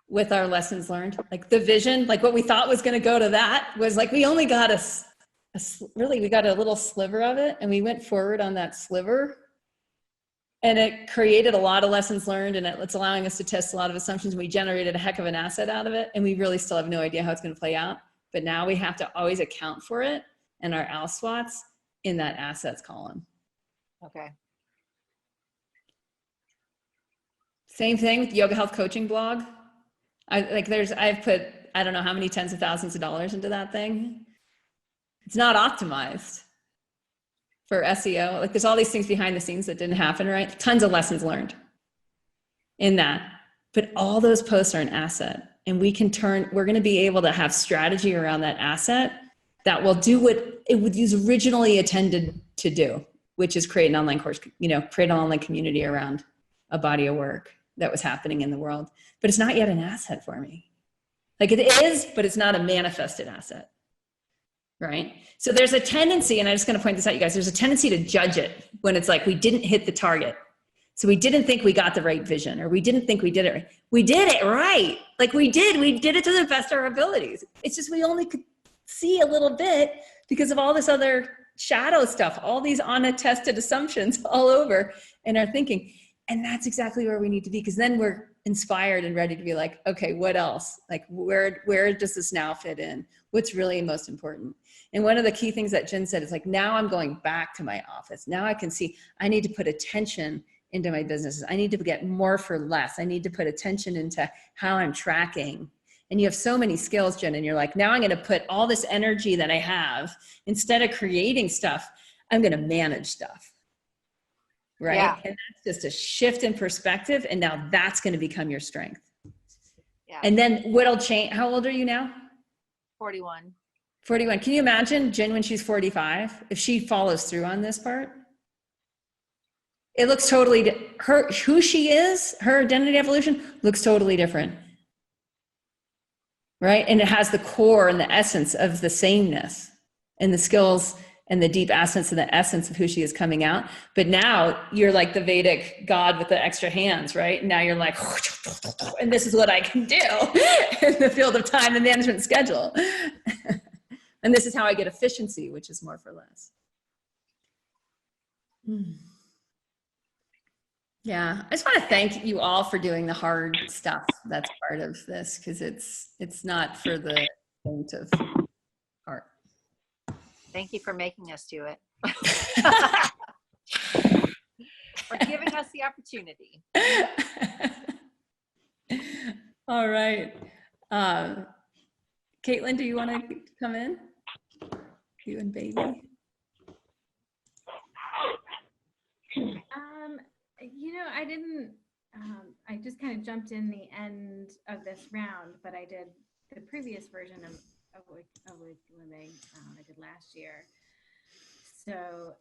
with our lessons learned. Like the vision, like what we thought was gonna go to that was like, we only got we got a little sliver of it, and we went forward on that sliver. And it created a lot of lessons learned, and it's allowing us to test a lot of assumptions. And we generated a heck of an asset out of it, and we really still have no idea how it's gonna play out. But now we have to always account for it and our ALSWATs in that assets column. Okay. Same thing with Yoga Health Coaching blog. I've put, I don't know how many tens of thousands of dollars into that thing. It's not optimized for SEO. Like, there's all these things behind the scenes that didn't happen, right? Tons of lessons learned in that. But all those posts are an asset. and we're going to be able to have strategy around that asset that will do what it was originally intended to do, which is create an online course, create an online community around a body of work that was happening in the world. But it's not yet an asset for me. Like it is, but it's not a manifested asset. Right? So there's a tendency, and I'm just going to point this out, you guys, there's a tendency to judge it when it's like we didn't hit the target. So we didn't think we got the right vision, or we didn't think we did it right. We did it right. Like we did it to the best of our abilities. It's just we only could see a little bit because of all this other shadow stuff, all these unattested assumptions all over in our thinking. And that's exactly where we need to be, because then we're inspired and ready to be like, okay, what else? Like where does this now fit in? What's really most important? And one of the key things that Jen said is like, now I'm going back to my office. Now I can see I need to put attention into my businesses. I need to get more for less. I need to put attention into how I'm tracking. And you have so many skills, Jen, and you're like, now I'm going to put all this energy that I have, instead of creating stuff, I'm going to manage stuff. Right? Yeah. And that's just a shift in perspective. And now that's going to become your strength. Yeah. And then what'll change? How old are you now? 41. 41. Can you imagine Jen when she's 45, if she follows through on this part? It looks totally, who she is, her identity evolution looks totally different. Right? And it has the core and the essence of the sameness and the skills and the deep essence and the essence of who she is coming out. But now you're like the Vedic God with the extra hands, right? Now you're like, and this is what I can do in the field of time and management schedule. And this is how I get efficiency, which is more for less. Yeah, I just want to thank you all for doing the hard stuff that's part of this, because it's not for the faint of heart. Thank you for making us do it. For giving us the opportunity. All right. Caitlin, do you want to come in? You and baby. I didn't, I just kind of jumped in the end of this round, but I did the previous version of Living I did last year. So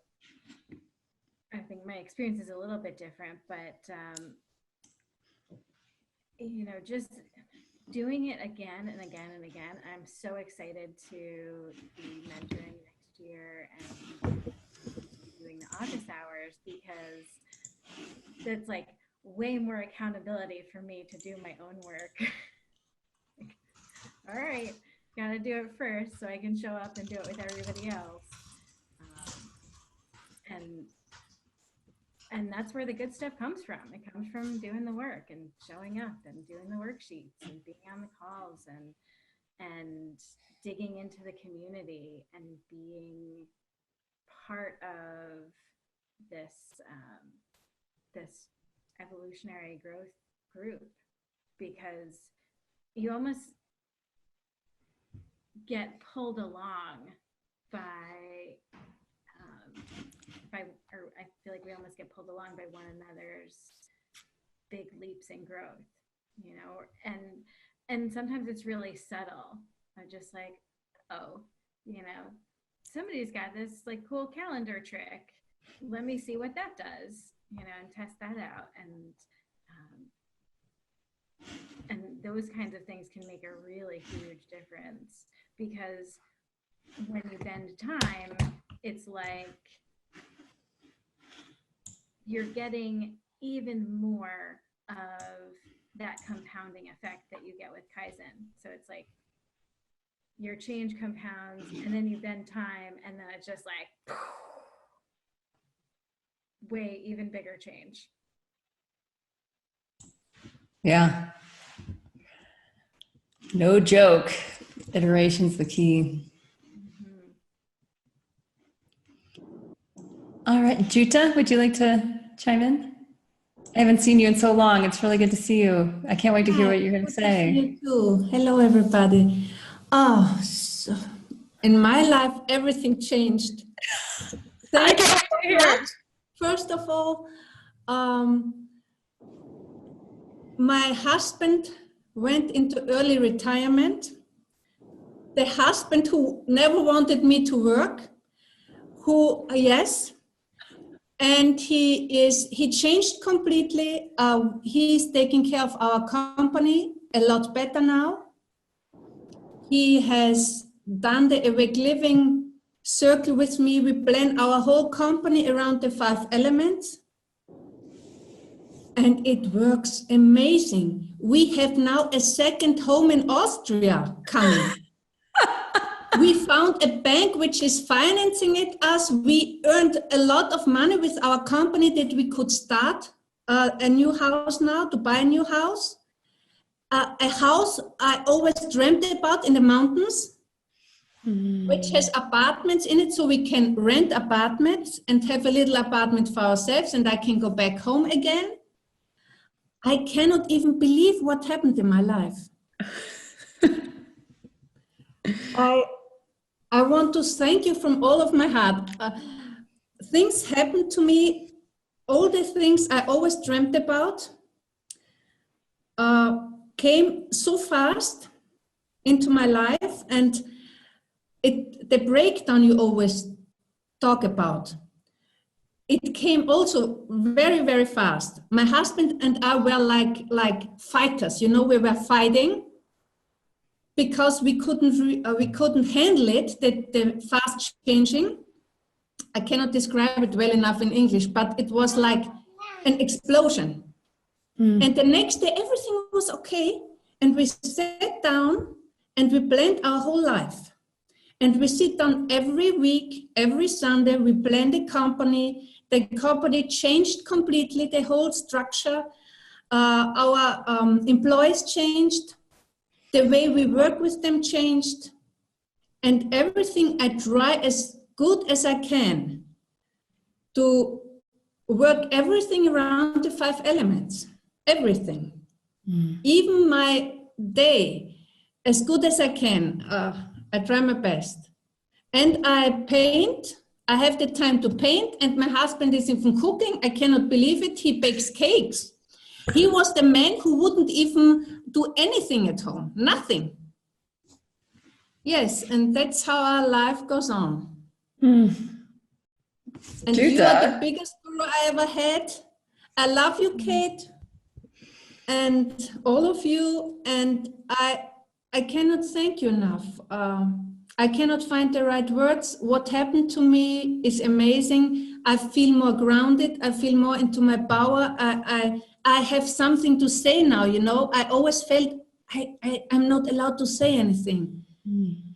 I think my experience is a little bit different, but, just doing it again and again and again. I'm so excited to be mentoring next year and doing the office hours, because that's like way more accountability for me to do my own work. Like, all right, gotta do it first so I can show up and do it with everybody else. And that's where the good stuff comes from. It comes from doing the work and showing up and doing the worksheets and being on the calls and digging into the community and being part of this this evolutionary growth group, because you almost get pulled along I feel like we almost get pulled along by one another's big leaps in growth, and sometimes it's really subtle. I'm just like, oh, somebody's got this like cool calendar trick. Let me see what that does, and test that out. And those kinds of things can make a really huge difference, because when you bend time, it's like you're getting even more of that compounding effect that you get with Kaizen. So it's like your change compounds, and then you bend time, and then it's just like way even bigger change. Yeah. No joke. Iteration's the key. All right, Juta, would you like to chime in? I haven't seen you in so long. It's really good to see you. I can't wait to hear what you're going to say. You too. Hello, everybody. Oh, so in my life, everything changed. Thank you so much. First of all, my husband went into early retirement. The husband who never wanted me to work, and he changed completely. He's taking care of our company a lot better now. He has done the Awake Living circle with me. We plan our whole company around the 5 elements. And it works amazing. We have now a second home in Austria coming. We found a bank which is financing it us. We earned a lot of money with our company that we could start a new house now, to buy a new house. A house I always dreamt about in the mountains, which has apartments in it, so we can rent apartments and have a little apartment for ourselves, and I can go back home again. I cannot even believe what happened in my life. I want to thank you from all of my heart. Things happened to me, all the things I always dreamt about came so fast into my life, and the breakdown you always talk about, it came also very, very fast. My husband and I were like fighters, we were fighting because we couldn't handle it, the fast changing. I cannot describe it well enough in English, but it was like an explosion. And the next day, everything was okay. And we sat down and we planned our whole life. And we sit down every week, every Sunday, we plan the company. The company changed completely, the whole structure. Our employees changed. The way we work with them changed. And everything, I try as good as I can to work everything around the 5 elements. Everything. Even my day, as good as I can. I try my best. And I paint. I have the time to paint, and my husband is even cooking. I cannot believe it. He bakes cakes. He was the man who wouldn't even do anything at home. Nothing. Yes, and that's how our life goes on. And you are the biggest guru I ever had. I love you, Kate, and all of you, and I cannot thank you enough. I cannot find the right words. What happened to me is amazing. I feel more grounded. I feel more into my power. I have something to say now, I always felt I'm not allowed to say anything.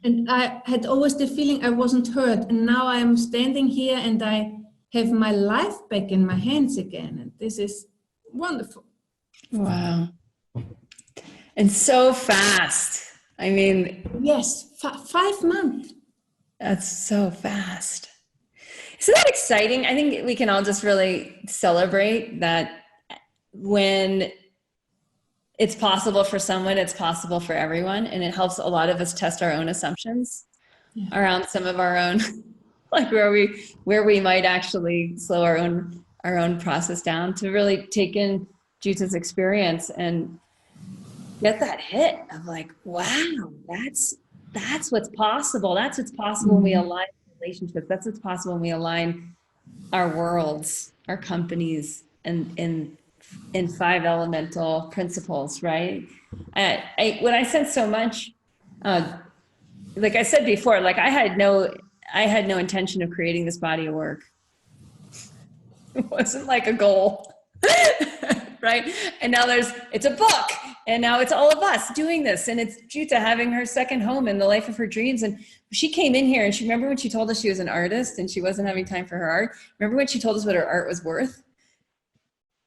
And I had always the feeling I wasn't heard. And now I am standing here and I have my life back in my hands again. And this is wonderful. Wow. And so fast. I mean, yes, 5 months. That's so fast. Isn't that exciting? I think we can all just really celebrate that when it's possible for someone, it's possible for everyone. And it helps a lot of us test our own assumptions around some of our own, like where we might actually slow our own process down to really take in Juta's experience and get that hit of like, wow, that's what's possible. That's what's possible when we align relationships. That's what's possible when we align our worlds, our companies, and in 5 elemental principles, right? When I sense so much, like I said before, like I had no intention of creating this body of work. It wasn't like a goal, right? And now it's a book. And now it's all of us doing this. And it's Juta having her second home in the life of her dreams. And she came in here and she remember when she told us she was an artist and she wasn't having time for her art. Remember when she told us what her art was worth?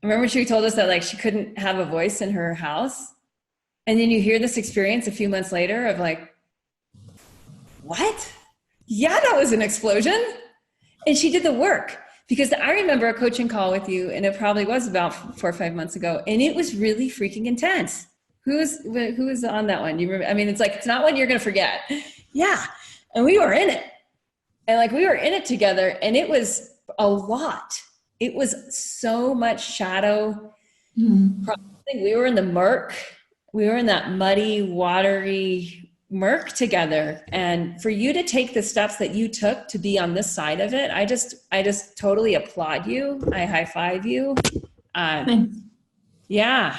Remember when she told us that like she couldn't have a voice in her house? And then you hear this experience a few months later of like, what? Yeah, that was an explosion. And she did the work. Because I remember a coaching call with you, and it probably was about 4 or 5 months ago, and it was really freaking intense. Who was on that one? You remember? I mean, it's like, it's not one you're going to forget. Yeah. And we were in it. And like, we were in it together, and it was a lot. It was so much shadow. We were in the murk we were in that muddy, watery murk together. And for you to take the steps that you took to be on this side of it, I just totally applaud you. I high five you. Thanks. Yeah,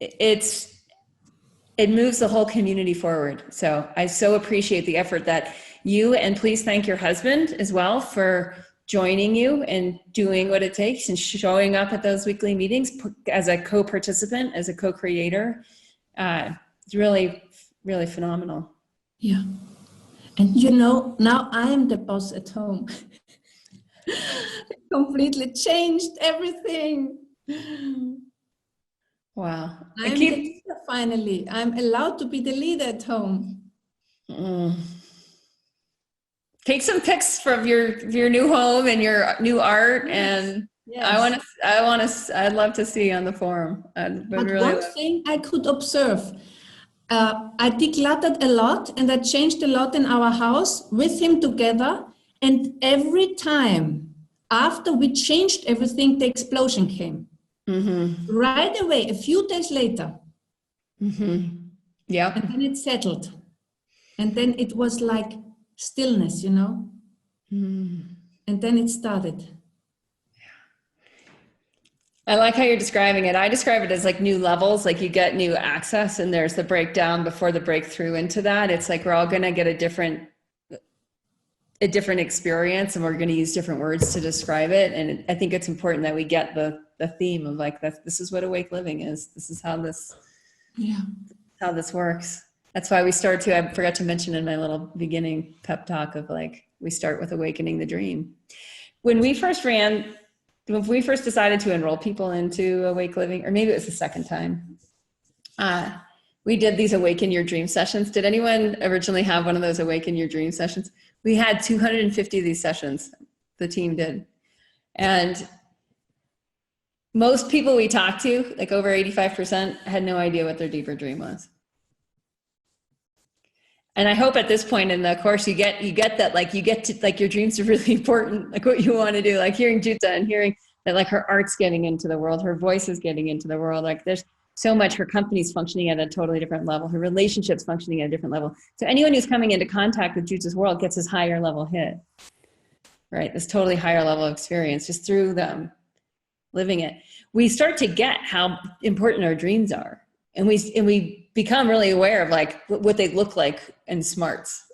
it moves the whole community forward. So I so appreciate the effort that you, and please thank your husband as well for joining you and doing what it takes and showing up at those weekly meetings as a co-participant, as a co-creator. It's really, really phenomenal. Yeah. And you know, now I am the boss at home. It completely changed everything. Wow. I'm the leader finally. I'm allowed to be the leader at home. Take some pics from your new home and your new art, and Yes. I'd love to see on the forum. But one thing I could observe, I decluttered a lot and I changed a lot in our house with him together. And every time after we changed everything, the explosion came. Mm-hmm. Right away, a few days later. Mm-hmm. Yeah. And then it settled. And then it was like stillness, you know? Mm. And then it started. I like how you're describing it. I describe it as like new levels, like you get new access and there's the breakdown before the breakthrough into that. It's like we're all going to get a different experience, and we're going to use different words to describe it. And I think it's important that we get the theme of like, this is what awake living is. This is how this works. That's why we start to, I forgot to mention in my little beginning pep talk of like, we start with awakening the dream. When we first decided to enroll people into Awake Living, or maybe it was the second time, we did these Awaken Your Dream sessions. Did anyone originally have one of those Awaken Your Dream sessions? We had 250 of these sessions, the team did. And most people we talked to, like over 85%, had no idea what their deeper dream was. And I hope at this point in the course, you get that, like, you get to, like, your dreams are really important, like what you want to do, like hearing Jutta and hearing that, like, her art's getting into the world, her voice is getting into the world. Like there's so much, her company's functioning at a totally different level, her relationship's functioning at a different level. So anyone who's coming into contact with Jutta's world gets this higher level hit, right? This totally higher level of experience just through them living it. We start to get how important our dreams are. And we become really aware of like what they look like in smarts,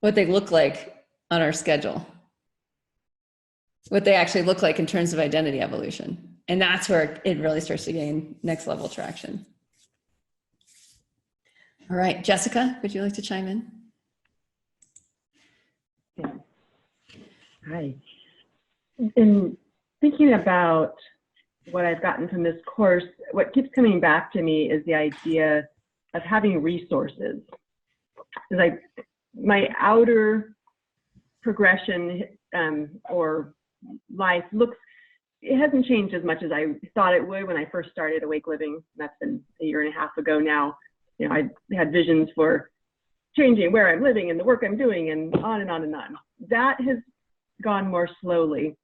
what they look like on our schedule, what they actually look like in terms of identity evolution. And that's where it really starts to gain next level traction. All right, Jessica, would you like to chime in? Yeah. Hi. In thinking about what I've gotten from this course, what keeps coming back to me is the idea of having resources. Like my outer progression or life it hasn't changed as much as I thought it would when I first started Awake Living. That's been a year and a half ago now. You know, I had visions for changing where I'm living and the work I'm doing and on and on and on. That has gone more slowly.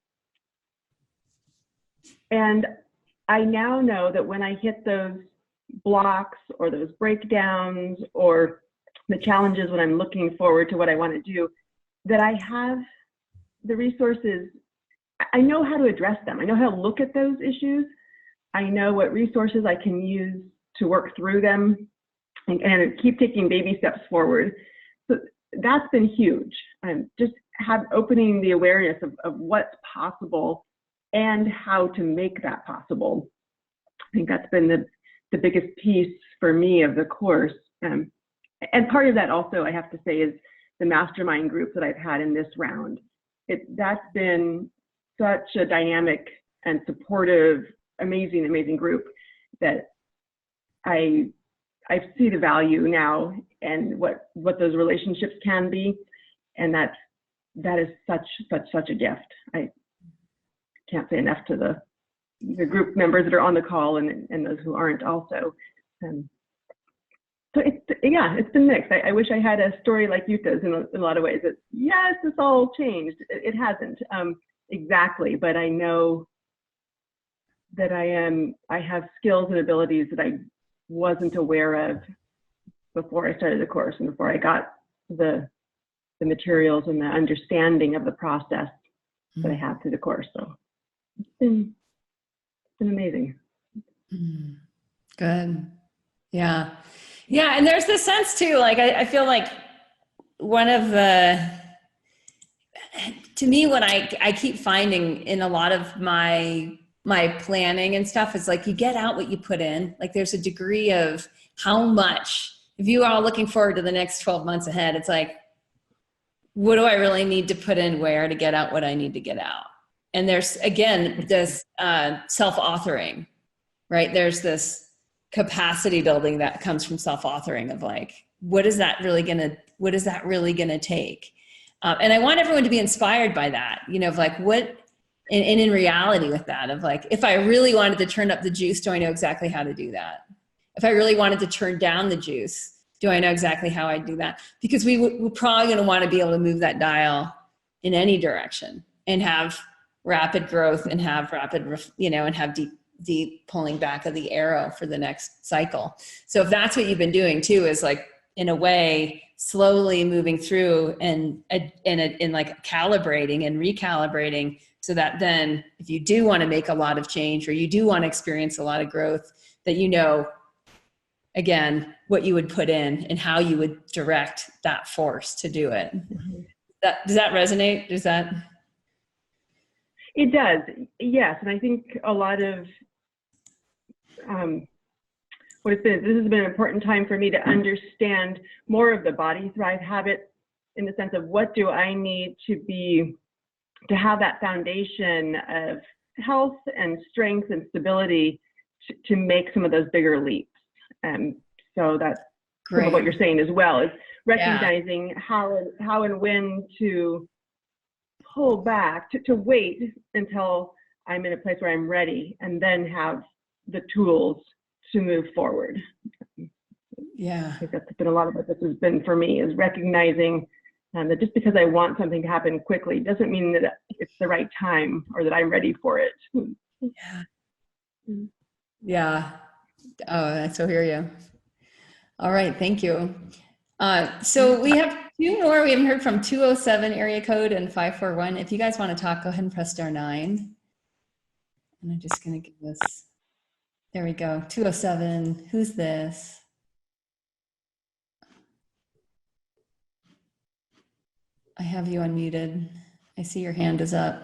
And I now know that when I hit those blocks or those breakdowns or the challenges when I'm looking forward to what I want to do, that I have the resources. I know how to address them. I know how to look at those issues. I know what resources I can use to work through them and keep taking baby steps forward. So that's been huge. Just opening the awareness of what's possible and how to make that possible. I think that's been the biggest piece for me of the course. And part of that also, I have to say, is the mastermind group that I've had in this round. That's been such a dynamic and supportive, amazing, amazing group that I see the value now and what those relationships can be. And that is such a gift. I can't say enough to the group members that are on the call and those who aren't also. So it's been mixed. I wish I had a story like Jutta's in a lot of ways. That yes, it's all changed. It hasn't exactly, but I know that I have skills and abilities that wasn't aware of before I started the course and before I got the materials and the understanding of the process that I have through the course. So it's been amazing. Good. Yeah. Yeah. And there's this sense too, like, I feel like one of to me, what I keep finding in a lot of my planning and stuff is like, you get out what you put in. Like there's a degree of how much, if you are looking forward to the next 12 months ahead, it's like, what do I really need to put in where to get out what I need to get out? And there's, again, this self-authoring, right? There's this capacity building that comes from self-authoring of like, what is that really gonna take? And I want everyone to be inspired by that, you know, of like what, and in reality with that, of like, if I really wanted to turn up the juice, do I know exactly how to do that? If I really wanted to turn down the juice, do I know exactly how I do that? Because we're probably going to want to be able to move that dial in any direction and have rapid growth and have rapid, you know, and have deep pulling back of the arrow for the next cycle. So if that's what you've been doing too, is like, in a way, slowly moving through and like calibrating and recalibrating, so that then if you do want to make a lot of change or you do want to experience a lot of growth, that you know, again, what you would put in and how you would direct that force to do it. Does that resonate? It does, yes. And I think a lot of this has been an important time for me to understand more of the Body Thrive habit, in the sense of what do I need to have that foundation of health and strength and stability to make some of those bigger leaps. So that's some of what you're saying as well, is recognizing how and when to pull back, to wait until I'm in a place where I'm ready, and then have the tools to move forward. Yeah. I think that's been a lot of what this has been for me, is recognizing that just because I want something to happen quickly doesn't mean that it's the right time or that I'm ready for it. Yeah. Yeah. Oh, I so hear you. All right. Thank you. So we have two more. We haven't heard from 207 area code and 541. If you guys want to talk, go ahead and press star 9. And I'm just going to give this. There we go. 207. Who's this? I have you unmuted. I see your hand is up.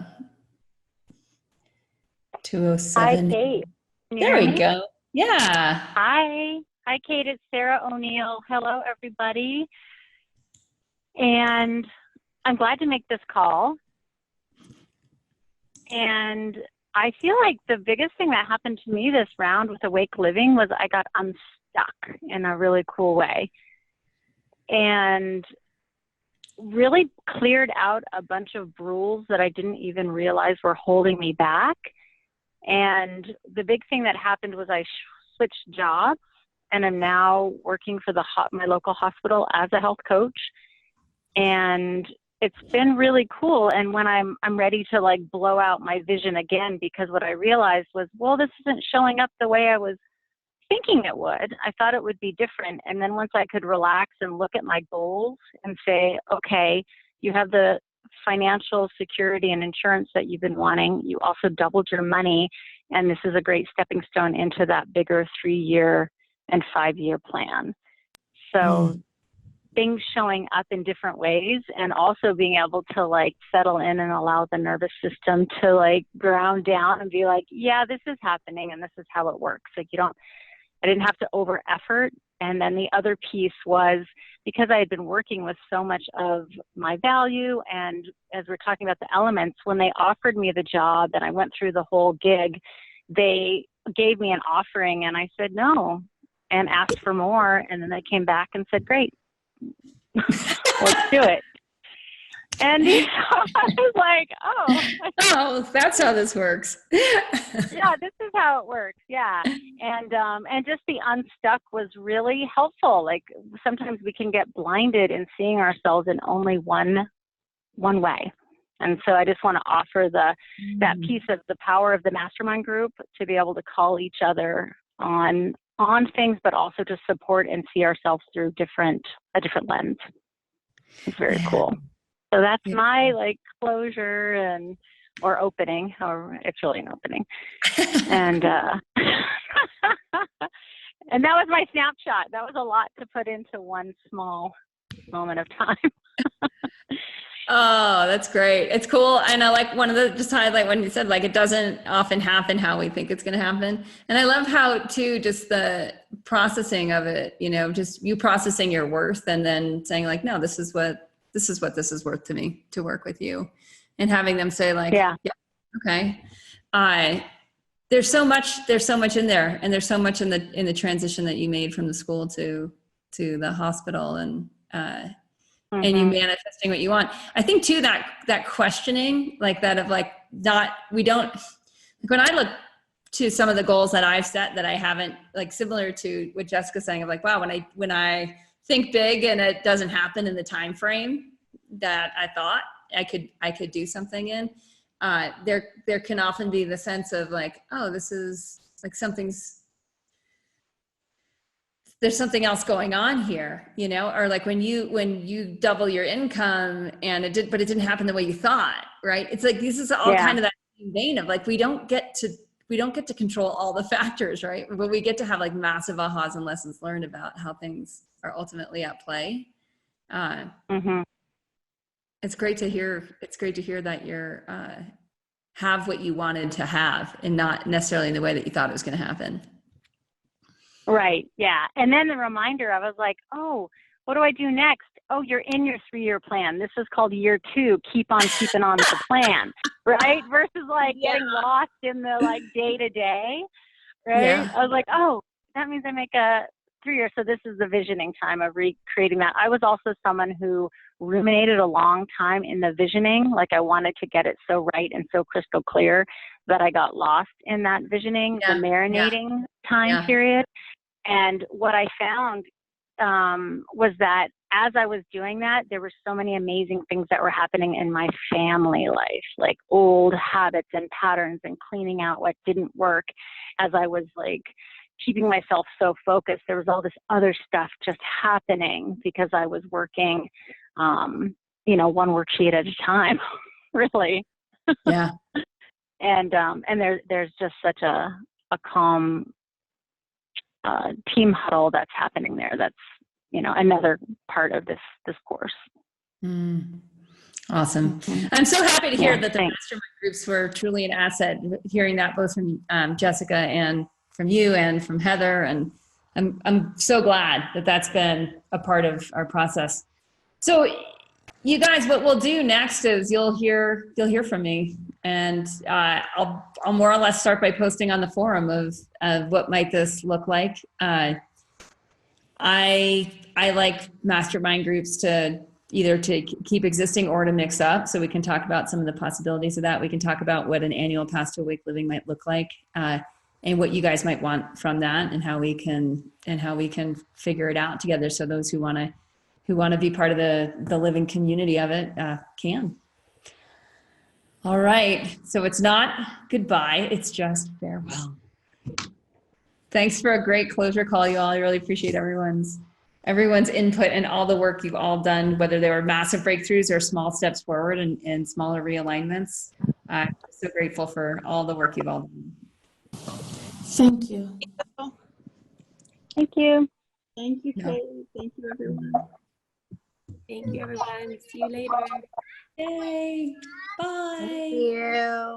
207. Hi, Kate. There we go. Yeah. Hi, Kate. It's Sarah O'Neill. Hello, everybody. And I'm glad to make this call. And I feel like the biggest thing that happened to me this round with Awake Living was I got unstuck in a really cool way. And really cleared out a bunch of rules that I didn't even realize were holding me back. And the big thing that happened was I switched jobs, and I'm now working for my local hospital as a health coach. And it's been really cool. And when I'm ready to like blow out my vision again, because what I realized was, well, this isn't showing up the way I was thinking it would. I thought it would be different. And then once I could relax and look at my goals and say, okay, you have the financial security and insurance that you've been wanting. You also doubled your money. And this is a great stepping stone into that bigger 3-year and 5-year plan. So things showing up in different ways, and also being able to like settle in and allow the nervous system to like ground down and be like, yeah, this is happening and this is how it works. Like I didn't have to over effort. And then the other piece was, because I had been working with so much of my value, and as we're talking about the elements, when they offered me the job and I went through the whole gig, they gave me an offering and I said no and asked for more. And then they came back and said, great, let's do it. And I was like, oh, that's how this works. Yeah, this is how it works. Yeah. And just the unstuck was really helpful. Like sometimes we can get blinded in seeing ourselves in only one way. And so I just want to offer that piece of the power of the mastermind group to be able to call each other on on things, but also to support and see ourselves through a different lens. It's very cool. So that's my like closure or opening, or it's really an opening. And and that was my snapshot. That was a lot to put into one small moment of time. Oh, that's great. It's cool. And I like one of the, just highlight when you said like, it doesn't often happen how we think it's going to happen. And I love how too, just the processing of it, you know, just you processing your worth and then saying like, no, this is what this is worth to me to work with you, and having them say like, yeah okay. There's so much in there, and there's so much in the transition that you made from the school to the hospital, and and you manifesting what you want. I think too, that questioning, like that of like, we don't, when I look to some of the goals that I've set that I haven't, like similar to what Jessica's saying of like, wow, when I think big and it doesn't happen in the time frame that I thought I could do something in, there can often be the sense of like, oh, this is like there's something else going on here, you know, or like when you double your income and it didn't happen the way you thought, right? It's like, this is all kind of that vein of like, we don't get to control all the factors, right? But we get to have like massive ahas and lessons learned about how things are ultimately at play. It's great to hear that you're, have what you wanted to have and not necessarily in the way that you thought it was going to happen. Right. Yeah. And then the reminder, I was like, oh, what do I do next? Oh, you're in your 3-year plan. This is called year 2. Keep on keeping on with the plan. Right. Versus like getting lost in the like day to day. Right. Yeah. I was like, oh, that means I make a 3-year. So this is the visioning time of recreating that. I was also someone who ruminated a long time in the visioning. Like I wanted to get it so right and so crystal clear that I got lost in that visioning, the marinating time period. And what I found was that as I was doing that, there were so many amazing things that were happening in my family life, like old habits and patterns and cleaning out what didn't work. As I was like keeping myself so focused, there was all this other stuff just happening because I was working, you know, one worksheet at a time, really. Yeah. And there's just such a calm team huddle that's happening there. That's, you know, another part of this course. Awesome. I'm so happy to hear that the mastermind groups were truly an asset, hearing that both from Jessica and from you and from Heather. And I'm so glad that that's been a part of our process. So you guys, what we'll do next is you'll hear from me, and I'll more or less start by posting on the forum of what might this look like. I like mastermind groups to either to keep existing or to mix up, so we can talk about some of the possibilities of that. We can talk about what an annual Path to Awake Living might look like, and what you guys might want from that, and how we can figure it out together. So those who want to be part of the living community of it can. All right. So it's not goodbye. It's just farewell. Thanks for a great closure call, you all. I really appreciate everyone's input and all the work you've all done, whether they were massive breakthroughs or small steps forward and smaller realignments. I'm so grateful for all the work you've all done. Thank you. Thank you. Thank you, Kate. Thank you, everyone. Thank you, everyone. See you later. Yay. Bye. Thank you.